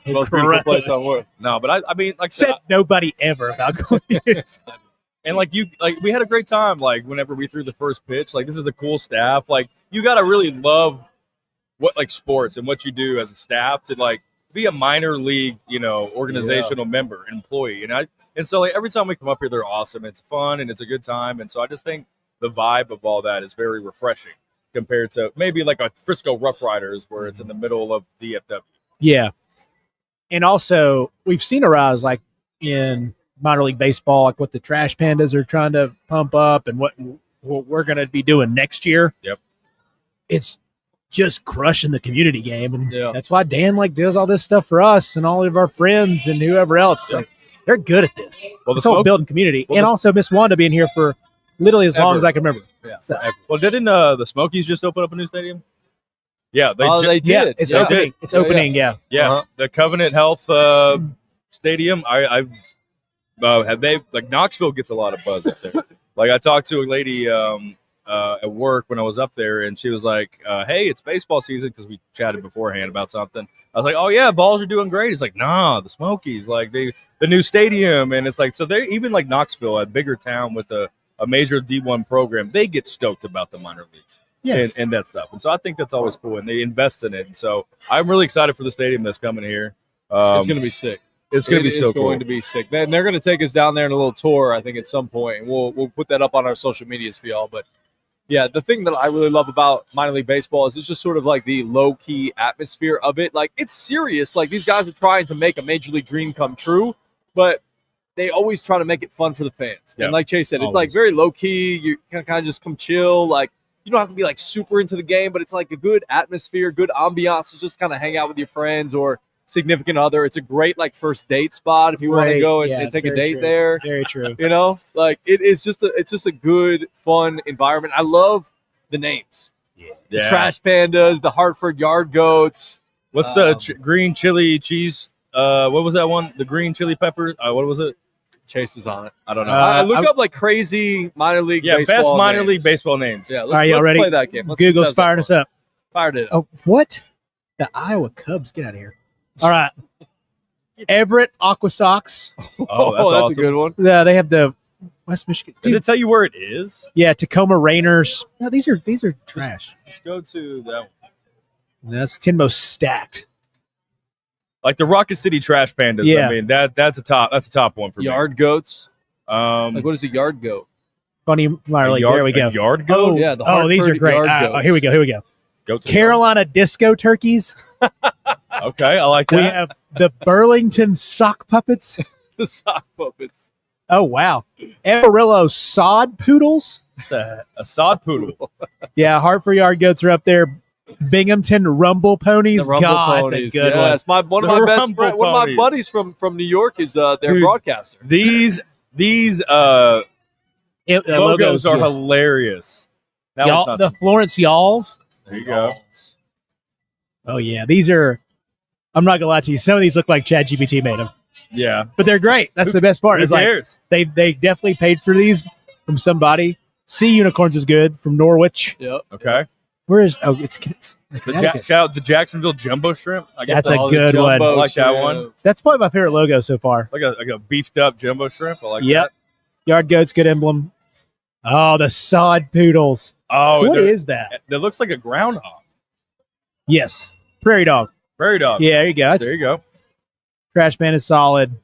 Most beautiful place on earth. No, but I mean, like Said nobody ever about Queens. and we had a great time. Like whenever we threw the first pitch, like this is the cool staff. Like you got to really love what like sports and what you do as a staff to like be a minor league, organizational member, employee. And so like every time we come up here, they're awesome. It's fun and it's a good time. And so I just think the vibe of all that is very refreshing compared to maybe like a Frisco Rough Riders where it's in the middle of DFW. Yeah. And also, we've seen a rise like in minor league baseball, like what the Trash Pandas are trying to pump up and what we're going to be doing next year. Yep. It's just crushing the community game. And Yeah. that's why Dan like does all this stuff for us and all of our friends and whoever else. Yep. Like, they're good at this. Well, This whole building community. And also Miss Wanda being here for literally as long Ever. as I can remember. Yeah. So, Well, didn't the Smokies just open up a new stadium? Yeah, They did. yeah, it's Yeah. opening. It's opening, yeah. Yeah, the Covenant Health Stadium. I have they like Knoxville gets a lot of buzz up there. Like I talked to a lady at work when I was up there, and she was like, "Hey, it's baseball season," because we chatted beforehand about something. I was like, "Oh yeah, Balls are doing great." He's like, "Nah, the Smokies, like the new stadium," and it's like so they even like Knoxville, a bigger town with a major D1 program, they get stoked about the minor leagues. Yeah. And that stuff. And so I think that's always cool, and they invest in it. And so I'm really excited for the stadium that's coming here. It's going to be sick. It's going to be so It's going to be sick. And they're going to take us down there in a little tour, I think, at some point. And we'll put that up on our social medias for y'all. But, yeah, the thing that I really love about minor league baseball is it's just sort of like the low-key atmosphere of it. Like, it's serious. Like, these guys are trying to make a major league dream come true, but they always try to make it fun for the fans. Yeah, and like Chase said, it's always. like very low-key. You can kind of just come chill. Like, you don't have to be like super into the game, but it's like a good atmosphere, good ambiance to just kind of hang out with your friends or significant other. It's a great like first date spot if you want to go and take a very date true. there. Very true. You know, like it's just a good, fun environment. I love the names. The Trash Pandas, the Hartford Yard Goats. What's the green chili cheese? What was that one? The green chili pepper. What was it? Chase is on it. I don't know. Look up like crazy minor league baseball best minor names. league baseball names. Yeah, All right, y'all let's ready? play that game. Let's Google's assess that firing one. us up. Fired it up. Oh, what? The Iowa Cubs. Get out of here. All right. Everett Aqua Sox. Oh, that's that's awesome. a good one. They have the West Michigan. Does Dude, it tell you where it is? yeah, Tacoma Rainers. No, these are trash. Just go to that one. That's 10 most stacked. Like the Rocket City Trash Pandas. Yeah. I mean that's a top one for Yard goats. me. Like what is a yard goat? Funny minor league. There we go. Yard goat. Yeah, the Oh, these are Hartford great. Yard Oh, Goats. here we go. Go to Carolina Disco Turkeys. Okay, I like We that. have the Burlington sock puppets. The sock puppets. Oh wow, Amarillo sod poodles. A sod poodle. Yeah, Hartford Yard Goats are up there. Binghamton Rumble Ponies. The Rumble God, Ponies. that's a good one. Yes, one of The my best Rumble friends, one of my Ponies. buddies from New York is their Dude, broadcaster. These logos are hilarious. That one's Y'all, not the Florence Y'alls. there you go. Oh yeah, these are. I'm not gonna lie to you. Some of these look like ChatGPT made them, Yeah. but they're great. That's the best part. Who Is like cares? they definitely paid for these from somebody. Sea Unicorns is good from Norwich. Yep. Okay. Where is? Oh, it's Shout out the Jacksonville Jumbo Shrimp. I guess That's a All the good one. jumbo I like that shrimp. one. That's probably my favorite logo so far. like a beefed up jumbo shrimp. I like Yep. that. Yard Goats, good emblem. Oh, the sod poodles. Oh, What is that? that looks like a groundhog. Yes, prairie dog. Prairie dog. Yeah, there you go. That's, There you go. Trash Man is solid.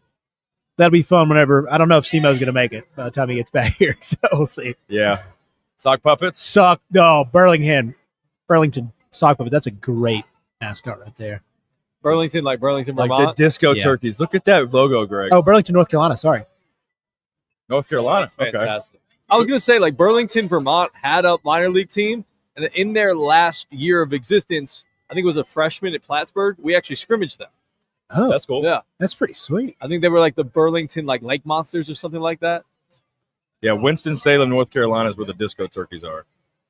That'll be fun whenever. I don't know if Simo's going to make it by the time he gets back here, so we'll see. Yeah. Sock puppets. Burlington sock puppet. That's a great mascot right there. Burlington, like Burlington, Like Vermont. the disco Yeah. turkeys. Look at that logo, Greg. Oh, Burlington, North Carolina. Sorry. North Carolina. That's Okay. fantastic. I was gonna say, like Burlington, Vermont had a minor league team, and in their last year of existence, I think it was a freshman at Plattsburgh. We actually scrimmaged them. Oh, That's cool. Yeah, that's pretty sweet. I think they were like the Burlington like Lake Monsters or something like that. Yeah, Winston-Salem, North Carolina is where the disco turkeys are.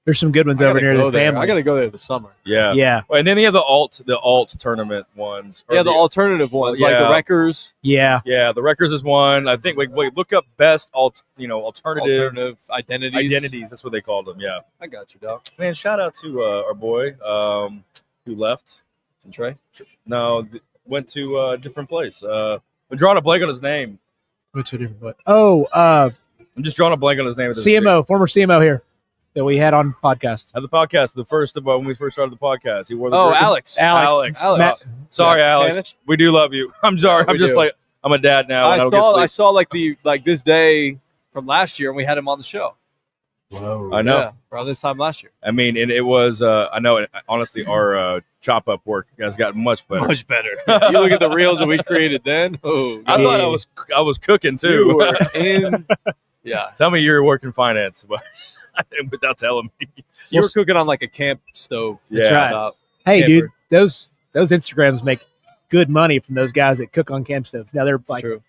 There's some good ones I over gotta near go the there. family. I gotta go there this summer. Yeah. Yeah, And then you have the alt tournament ones. Or Yeah, the alternative ones like the Yeah. Wreckers, yeah. Yeah, the Wreckers is one. I think wait, look up best alternative identities. That's what they called them. Yeah. I got you, dog. Man, shout out to our boy who left. And Trey. No, went to a different place. I'm drawing a blank on his name. What's a different one? Oh, I'm just drawing a blank on his name. CMO, former CMO here that we had on podcast. At the podcast, the first of when we first started the podcast, he wore the Oh, jersey. Alex. Alex. Alex. Sorry, Yeah, Alex. Spanish? We do love you. I'm sorry. Yeah, I'm just do. like I'm a dad now. and I don't get I sleep. saw like this day from last year, and we had him on the show. Whoa. I know. Yeah, around this time last year. I mean, and it was. I know. Honestly, our chop up work has gotten much better. Much better. You look at the reels that we created then. Oh, I thought I was cooking you too. were in. Yeah, Tell me you're working finance, but without telling me. you were cooking on like a camp stove. That's right. Top. Hey, Camper. dude, those Instagrams make good money from those guys that cook on camp stoves. Now they're It's like true.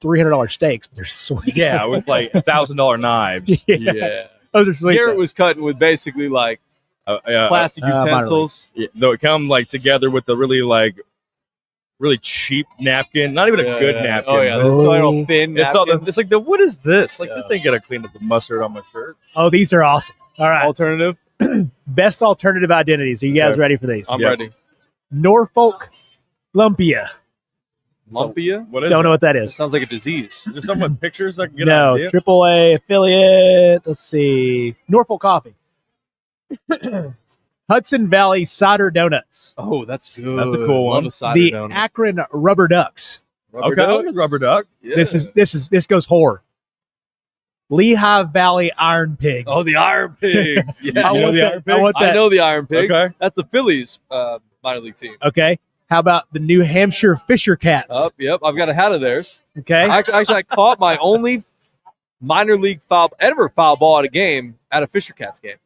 $300 steaks, but they're sweet. Yeah, with like $1,000 knives. Yeah. Yeah. Those are sweet. Garrett was cutting with basically like plastic minor league. utensils. Though it come like together with the really cheap napkin, not even a good napkin. Oh yeah, Oh. the little thin. It's all napkins. it's like what is this? Like Yeah. this thing gotta clean up the mustard on my shirt. Oh, these are awesome. All right. alternative. Best alternative identities. Are you guys Okay. ready for these? I'm Yeah. ready. Norfolk Lumpia. Lumpia. What is Don't it? know what that It is. sounds like a disease. Is there someone with pictures I can get No, an idea? AAA affiliate. Let's see. Norfolk Coffee. Hudson Valley Cider Donuts. Oh, that's good. That's a cool Love one. a cider The donut. Akron Rubber Ducks. Rubber Okay, ducks? rubber duck. Yeah. This goes horror. Lehigh Valley Iron Pigs. Oh, the Iron Pigs. Yeah, I You know want the that. Iron I Pigs? want I that. know the Iron Pigs. Okay. That's the Phillies minor league team. Okay. How about the New Hampshire Fisher Cats? Yep. I've got a hat of theirs. Okay. Actually, I caught my only minor league foul ball at a game at a Fisher Cats game.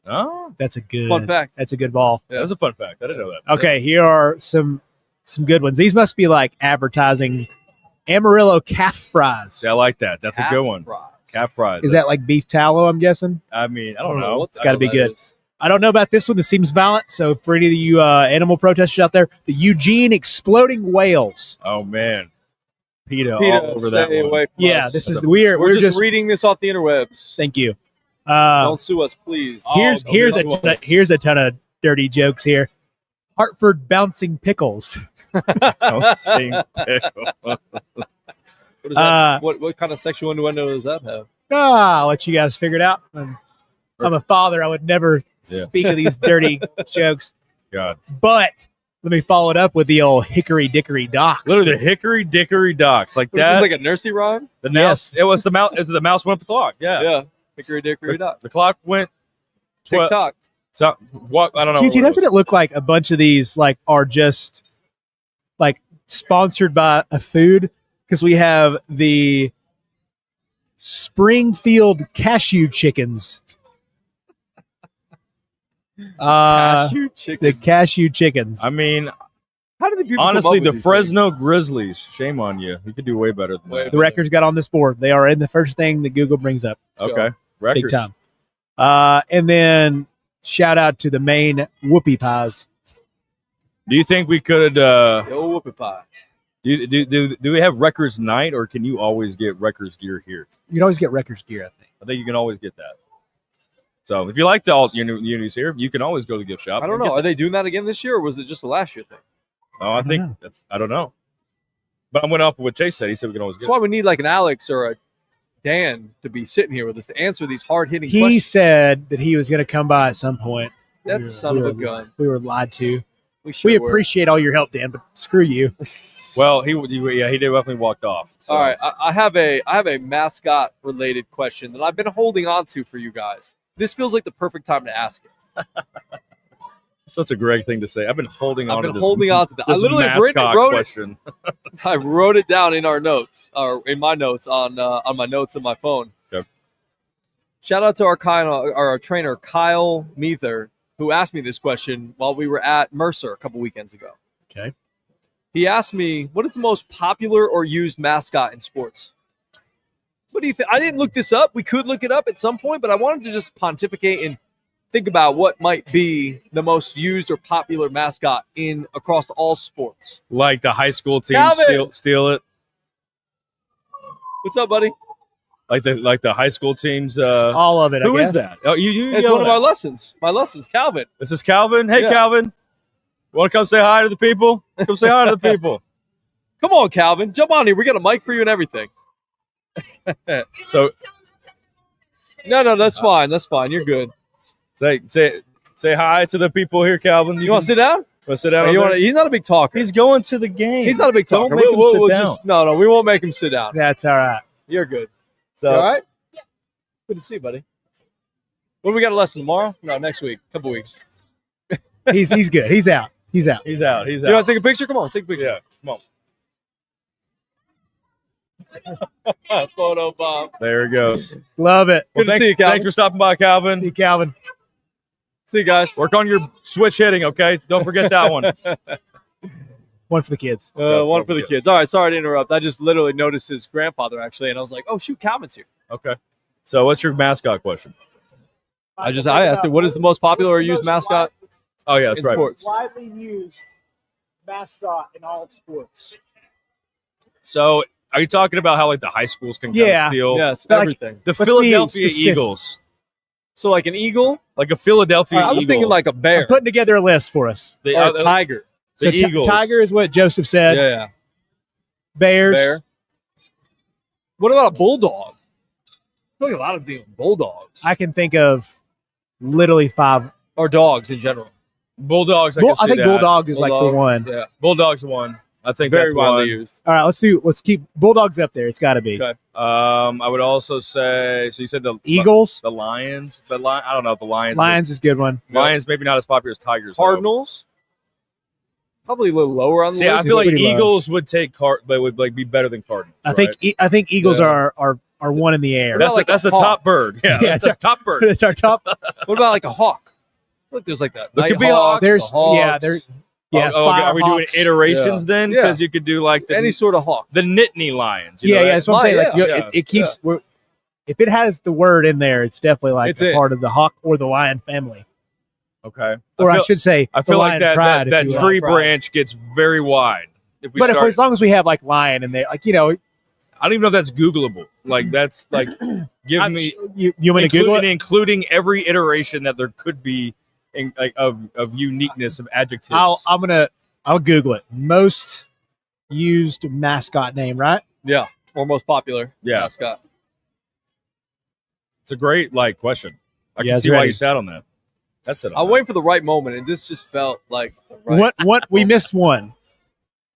Oh, That's a good Fun fact. That's a good ball. Yeah. that was a fun fact. I didn't know that. Okay, here are some good ones. These must be like advertising. Amarillo calf fries. Yeah, I like that. That's a good one. Fries. Calf fries. Is that like beef tallow, I'm guessing? I mean, I don't know. what It's gotta be that good. is. I don't know about this one. This seems violent. So for any of you animal protesters out there, the Eugene Exploding Whales. Oh man, PETA Peter, all over that stay one. away from Yeah, us. this is That's a- we're We're just just reading this off the interwebs. thank you. Don't sue us, please. Here's Oh, here's a this ton of, here's a ton of dirty jokes here. Hartford bouncing pickles. Don't sing pickle. What, is that? Uh, what kind of sexual innuendo does that have? I'll let you guys figure it out. I'm a father. I would never Yeah. speak of these dirty jokes. God, But let me follow it up with the old hickory dickory docks. literally the hickory dickory docks like Was that. this like a nursery rhyme? The mouse. It was the mouse. Is the mouse went up the clock? Yeah. Yeah. Hickory dickory dock. The clock went. TikTok. So, what? I don't know. QT, doesn't it look like a bunch of these like are just sponsored by a food because we have the Springfield cashew chickens. Cashew chicken. The cashew chickens. I mean, How did the people honestly, come the up with these Fresno Grizzlies. Shame on you. You could do way better than that. The records got on this board. They are in the first thing that Google brings up. Okay, Big records. time. And then shout out to the main whoopie pies. Do you think we could? things? Yo, whoopie pies. Do we have records night, or can you always get records gear here? You can always get records gear, I think. I think you can always get that. So if you like the alt unis here, you can always go to the gift shop. I don't and know. get Are they doing that again this year, or was it just a last year thing? Oh, I think I don't know. But I went off what Chase said. He said we can always That's get. why we need like an Alex or a Dan to be sitting here with us to answer these hard hitting He questions. said that he was going to come by at some point. That's son of a gun. We were lied to. sure We were. appreciate all your help, Dan, but screw you. Well, he definitely walked off. So. All right, I have a mascot related question that I've been holding on to for you guys. This feels like the perfect time to ask it. Such a Greg thing to say. I've been holding on to this. that. I This literally mascot wrote it. question. I wrote it down in our notes, or in my notes on my notes on my phone. Okay. Shout out to our trainer Kyle Meether, who asked me this question while we were at Mercer a couple weekends ago. Okay. He asked me, "What is the most popular or used mascot in sports?" What do you think? I didn't look this up. We could look it up at some point, but I wanted to just pontificate and think about what might be the most used or popular mascot in across all sports. Like the high school team Calvin! steal it. What's up, buddy? Like the high school teams. All of it, I Who guess. is that? Oh, you. It's yell one of that. our lessons. My lessons, Calvin. This is Calvin. Hey, Yeah. Calvin. Want to come say hi to the people? Come say hi to the people. Come on, Calvin. Jump on here. We got a mic for you and everything. So No, that's fine. That's fine. You're good. say hi to the people here, Calvin. You want to sit down? Want to sit down? Or you over wanna, there? he's not a big talker. He's going to the game. He's not a big Don't talker. make him sit down. No, we won't make him sit down. That's all right. You're good. So You all right? Yeah. Good to see you, buddy. When do we got a lesson tomorrow? No, next week. Couple weeks. He's good. He's out. He's out. he's out. He's You out. want to take a picture? Come on, take a picture. Yeah. Come on. Photo bomb. There he goes. Love it. Good to see you, Calvin. Thanks for stopping by, See Calvin. you, Calvin. See you guys. Work on your switch hitting, okay? Don't forget that one. One for the kids. One for the kids. All right, sorry to interrupt. I just literally noticed his grandfather actually, and I was like, "Oh shoot, Calvin's here." Okay. So, what's your mascot question? I asked him, "What is the most popular or used mascot Oh yeah, that's in right. sports?" Widely used mascot in all of sports. So, are you talking about how like the high schools can kind Yeah. of steal Yes, Like- everything. the Let's be Philadelphia specific. Eagles, So like an eagle. like a Philadelphia I was Eagle? thinking like a bear I'm putting together a list for us. the, or a tiger. the So ti- Eagles. Tiger is what Joseph said. Yeah. Bears. Bear. What about a bulldog? I feel like a lot of things bulldogs I can think of literally 5. or dogs in general. Bulldogs. I I can see think that. Bulldog is like the Bulldog. one. Yeah, Bulldogs one. I think very that's widely one. used. All right, let's keep Bulldogs up there. It's got to be. Okay. I would also say. So you said the Eagles. the Lions, but I don't know if the Lions. Lions is a good one. Lions maybe not as popular as Tigers. though. Cardinals. Probably a little lower on the See, I list. feel like pretty low. Eagles would take but would like be better than Cardinals. I think Eagles Yeah. are one in the air. What about that's like the a hawk? top bird. Yeah, Yeah, that's the top bird. It's our top. What about like a hawk? I feel like there's like that. There could be Nighthawks, hawks. There's the hawks, yeah, there yeah. Are we doing Firehawks. iterations then? Yeah. Because you could do like the any sort of hawk. the Nittany Lions. you Yeah, know, yeah. That's what I'm saying. Like Yeah. Yeah. it keeps. If it has the word in there, it's definitely like It's a it. part of the hawk or the lion family, Okay. or I feel, should say, I feel the like lion that pride, that if you will. tree Pride. branch gets very wide. If we But start, as long as we have like lion in there, like I don't even know if that's Googleable. Like that's like give me you want me to Google it? including every iteration that there could be in, like of uniqueness of adjectives. I'll Google it. Most used mascot name, right? Yeah, or most popular Yeah. mascot. It's a great question. I Yeah, can it's see why ready. you sat on that. That's it. I'm waiting for the right moment, and this just felt like the right. What we missed one.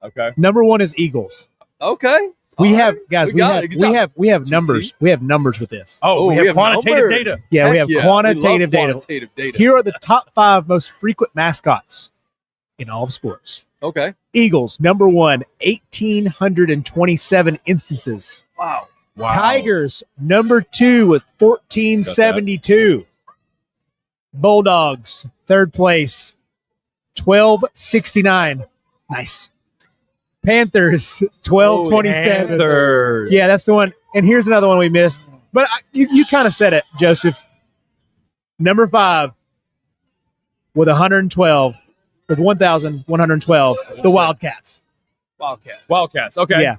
Okay. Number one is Eagles. Okay, We All have right. guys. We We got have it. Good we job. have we have GT. numbers. We have numbers with this. Oh, we have quantitative numbers. data. Yeah, we Heck have yeah. quantitative We love data. quantitative data. Here are the top 5 most frequent mascots in all of sports. Okay. Eagles, number 1, 1,827 instances. Wow. Wow. Tigers, number 2 with 1,472. Bulldogs, third place, 1,269. Nice. Panthers, 1,227. Panthers. Yeah, that's the one. And here's another one we missed. But you kind of said it, Joseph. Number 5 with 112, with 1,112, the Wildcats. Wildcats. Okay. Yeah.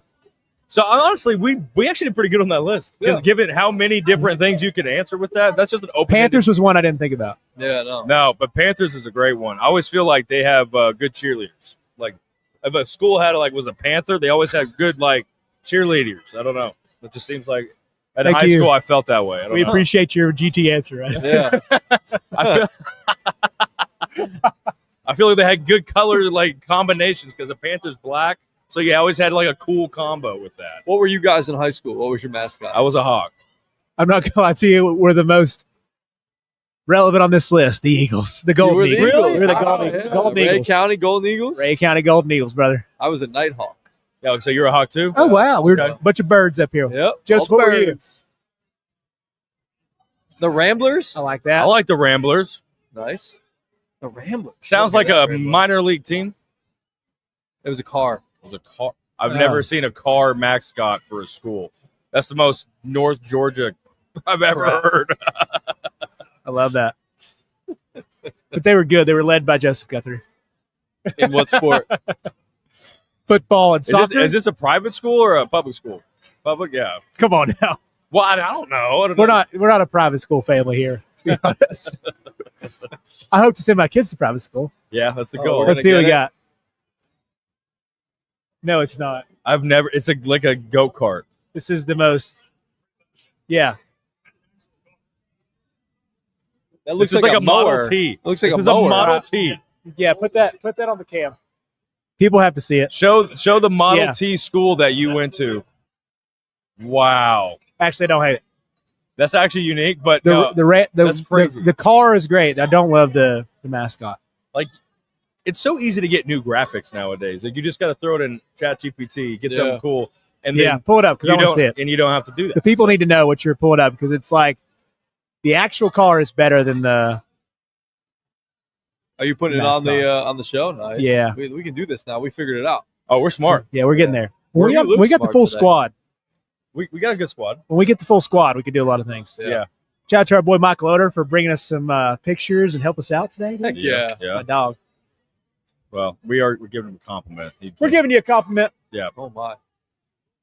So honestly, we actually did pretty good on that list. Because Yeah. given how many different things you could answer with that, that's just an open. Panthers was one I didn't think about. Yeah, no. No, but Panthers is a great one. I always feel like they have good cheerleaders. Like if a school had was a Panther, they always had good like cheerleaders. I don't know. It just seems like at Thank high you. school I felt that way. I don't We know. appreciate your GT answer. Right? Yeah. I feel like they had good color like combinations because the Panthers black, so you always had like a cool combo with that. What were you guys in high school? What was your mascot? I was a hawk. I'm not going to lie to you. We're the most relevant on this list. The Eagles. The Golden You were the Eagles. Eagles? We're the Oh, Golden, yeah. Golden Ray Eagles. County Golden Eagles? Ray County Golden Eagles, brother. I was a Nighthawk. Yeah, so you're a hawk too? Oh, wow. We're Okay. a bunch of birds up here. Yep. Just all what were you? birds. The Ramblers? I like I that. like the Ramblers. Nice. The Ramblers. Sounds Okay, like that a Ramblers. minor league team. It was a car. It was a car. I've Oh. never seen a car mascot for a school. That's the most North Georgia I've ever Crap. heard. I love that. But they were good. They were led by Joseph Guthrie. In what sport? Football and soccer. Is this a private school or a public school? Public, yeah. Come on now. Well, I don't know. We're not a private school family here, to be honest. I hope to send my kids to private school. Yeah, that's the Oh, goal. we're Let's gonna see what we get it. got. No, it's not. I've never. It's like a go kart. This is the most. Yeah. That This is like a mower. Model T. It looks like This a is mower. a Model T. Yeah, put that on the cam. People have to see it. Show the Model Yeah. T school that you went to. Wow, Actually, I don't hate it. that's actually unique. But The that's crazy. The car is great. I don't love the mascot. it's so easy to get new graphics nowadays. Like you just got to throw it in ChatGPT, get Yeah. something cool, and Yeah, then pull it up because I you want to see don't it. and you don't have to do that. The people need to know what you're pulling up because it's like the actual car is better than the. Are you putting it on the show? Nice. Yeah. We can do this now. We figured it out. Oh, we're smart. Yeah, we're getting there. Well, We you got, look we got the smart full today. squad. We got a good squad. When we get the full squad, we can do a lot of things. Yeah. Shout out to our boy Mike Loader for bringing us some pictures and help us out today. Heck yeah. My dog. Well, we're giving him a compliment. We're giving you a compliment. Oh my.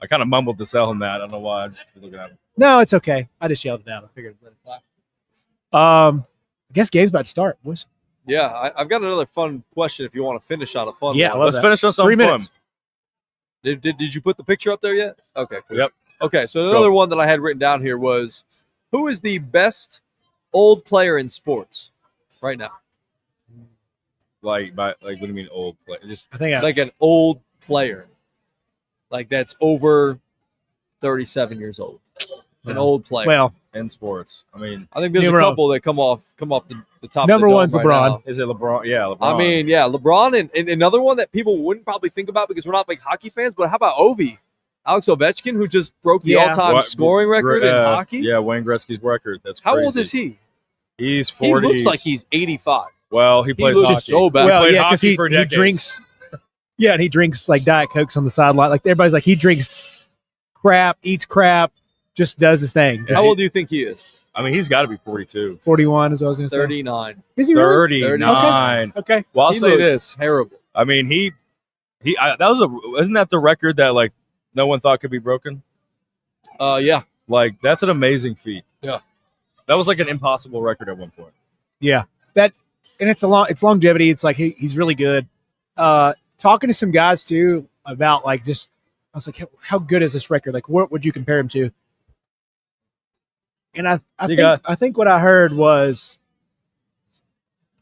I kind of mumbled to sell him that. I don't know why. I just looking at him. No, it's okay. I just yelled it out. I figured let it fly. I guess game's about to start, boys. Yeah, I've got another fun question if you want to finish on a fun Yeah, I one. love Let's that. finish on 3 something minutes. fun. Did you put the picture up there yet? Okay, cool. Yep. Okay, so another one that I had written down here was, who is the best old player in sports right now? Like what do you mean old play? Just I think Like an old player, like that's over 37 years old. An old player. well, in sports. I mean, I think there's Numero. a couple that come off the top. Number of the dome one's right LeBron. now. is it LeBron? Yeah, LeBron. I mean, yeah, LeBron and another one that people wouldn't probably think about because we're not big hockey fans. But how about Ovi, Alex Ovechkin, who just broke the Yeah. all-time scoring record in hockey? Yeah, Wayne Gretzky's record. That's How crazy. old is he? He's He 40. looks like he's 85. Well, he plays looks hockey. so bad. He well, played yeah, because hockey he for decades. drinks. Yeah, and he drinks like Diet Cokes on the sideline. Like everybody's like, he drinks crap, eats crap, just does his thing. How old do you think he is? I mean, he's got to be 42. 41 is what I was going to say. 39. Is he really? 39. Okay. Well, I'll He say looks this. terrible. I mean, isn't that the record that like no one thought could be broken? Yeah. Like that's an amazing feat. Yeah. That was like an impossible record at one point. Yeah, and it's it's longevity. It's like he's really good. Talking to some guys too about like just, I was like, how good is this record? Like, what would you compare him to? And I think what I heard was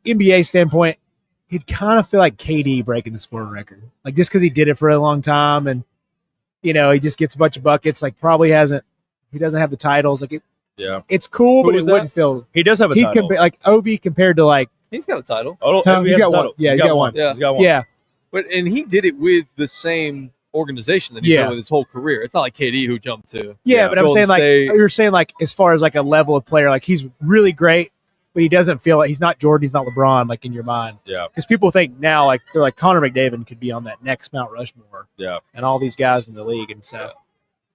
NBA standpoint, he'd kind of feel like KD breaking the scoring record, like just because he did it for a long time, and he just gets a bunch of buckets. Like he doesn't have the titles. Like Yeah. it's cool, Who but was it wouldn't feel. He does have a He title. like Ovi compared to like He's got a title. Oh, He's he has got a one. title. Yeah, he's got one. Yeah. He's got one. yeah, and he did it with the same organization that he's done with his whole career. It's not like KD who jumped to. Yeah, but I'm Golden saying State. you're saying as far as a level of player, he's really great, but he doesn't feel like he's not Jordan, he's not LeBron, in your mind. Yeah. Because people think now they're like Connor McDavid could be on that next Mount Rushmore. Yeah. And all these guys in the league, and so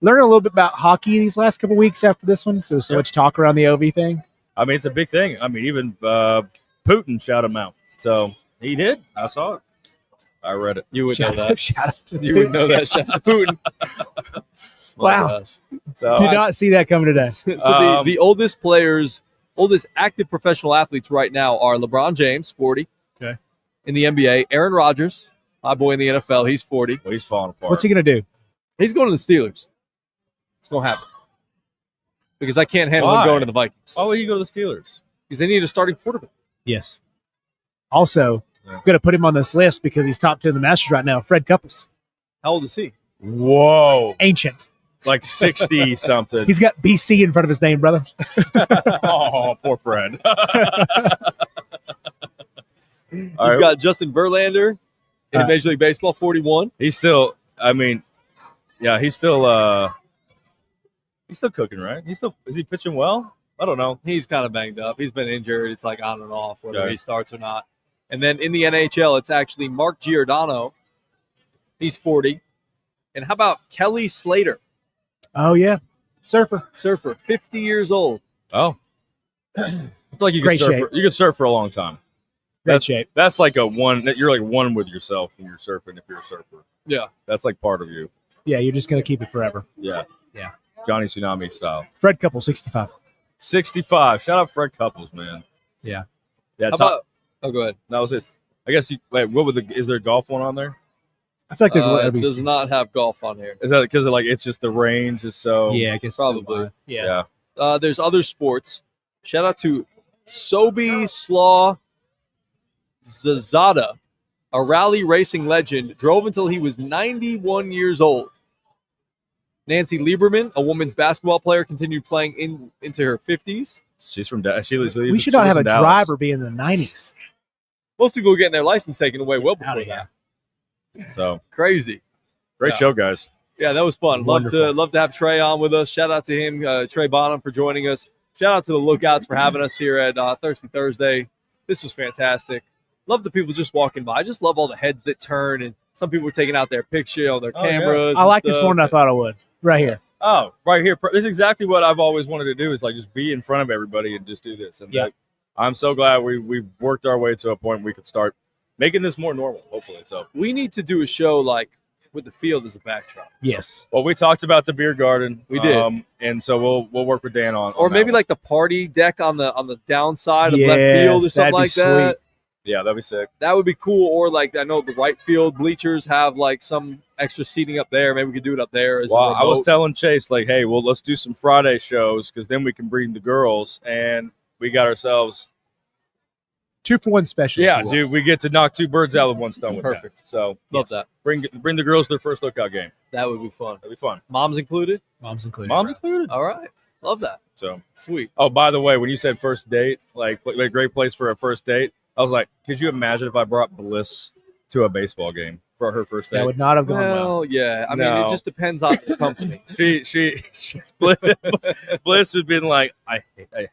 learning a little bit about hockey these last couple weeks after this one. So much talk around the OV thing. I mean, it's a big thing. I mean, even Putin shouted him out. So he did. I saw it. I read it. You would know that. Shout out to You would know that. Shout out to Putin. Wow. So Did not see that coming today. So the oldest active professional athletes right now are LeBron James, 40. Okay. In the NBA, Aaron Rodgers, my boy in the NFL, he's 40. Well, he's falling apart. What's he going to do? He's going to the Steelers. It's going to happen. Because I can't handle him going to the Vikings. Why would he go to the Steelers? Because they need a starting quarterback. Yes. Also, I'm going to put him on this list because he's top 10 in the Masters right now. Fred Couples. How old is he? Whoa. Ancient. Like 60 something. He's got BC in front of his name, brother. Oh, poor Fred. You've got Justin Verlander in Major League Baseball, 41. He's still, he's still cooking, right? Is he pitching well? I don't know. He's kind of banged up. He's been injured. It's on and off, whether he starts or not. And then in the NHL, it's actually Mark Giordano. He's 40. And how about Kelly Slater? Oh, yeah. Surfer, 50 years old. Oh. I feel like you Great shape. You could surf for a long time. Great shape. That's like you're like one with yourself when you're surfing if you're a surfer. Yeah. That's like part of you. Yeah, you're just going to keep it forever. Yeah. Yeah. Johnny Tsunami style. Fred Couple, 65. 65. Shout out Fred Couples, man. Yeah. Yeah. Go ahead. That was it. I guess is there a golf one on there? I feel like there's does not have golf on here. Is that because it's just the range is so? Yeah, I guess probably. Yeah. There's other sports. Shout out to Sobi Slaw Zazada, a rally racing legend, drove until he was 91 years old. Nancy Lieberman, a women's basketball player, continued playing into her 50s. She's from We should not have a driver be in the 90s. Most people are getting their license taken away well before that. So crazy. Great show, guys. Yeah, that was fun. Love to have Trey on with us. Shout out to him, Trey Bonham, for joining us. Shout out to the Lookouts for having us here at Thirsty Thursday. This was fantastic. Love the people just walking by. I just love all the heads that turn, and some people were taking out their picture on their cameras. I like this more than I thought I would. Right here. Oh, right here. This is exactly what I've always wanted to do, is just be in front of everybody and just do this. And I'm so glad we've worked our way to a point we could start making this more normal, hopefully. So we need to do a show with the field as a backdrop. Yes. So, well, we talked about the beer garden. We did. And so we'll work with Dan on or maybe that the party deck on the downside of left field or something like that. Sweet. Yeah, that'd be sick. That would be cool. Or I know the right field bleachers have some extra seating up there. Maybe we could do it up there. Well, I was telling Chase hey, well, let's do some Friday shows because then we can bring the girls and we got ourselves 2-for-1 special. Yeah, dude, we get to knock two birds out with one stone. With Perfect. That. So love that. Bring the girls to their first lookout game. That would be fun. That'd be fun. Mom's included. Mom's included. Mom's included. All right. Love that. So sweet. Oh, by the way, when you said first date, a great place for a first date, I was like, could you imagine if I brought Bliss to a baseball game for her first date? That would not have gone well. Yeah. I mean, it just depends on the company. Bliss would be like, I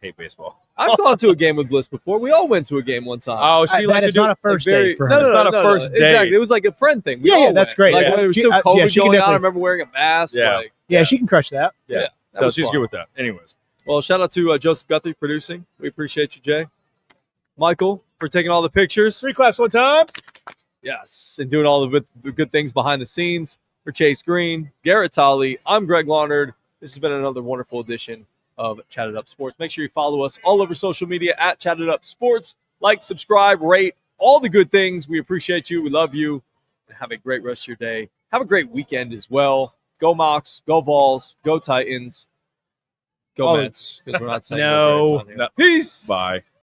hate baseball. I've gone to a game with Bliss before. We all went to a game one time. Oh, that is not a first date for her. No, it's not a first date. Exactly. It was like a friend thing. We all that's went. great. When it was still COVID going on, I remember wearing a mask. Yeah, she can crush that. Yeah. So she's good with that. Anyways. Well, shout out to Joseph Guthrie producing. We appreciate you, Jay. Michael, for taking all the pictures. 3 claps one time. Yes, and doing all the good things behind the scenes. For Chase Green, Garrett Tolley, I'm Greg Larnard. This has been another wonderful edition of Chatted Up Sports. Make sure you follow us all over social media at Chatted Up Sports. Like, subscribe, rate, all the good things. We appreciate you. We love you. And have a great rest of your day. Have a great weekend as well. Go Mocs, go Vols, go Titans, go Mets. Because we're not saying no. no. Peace. Bye.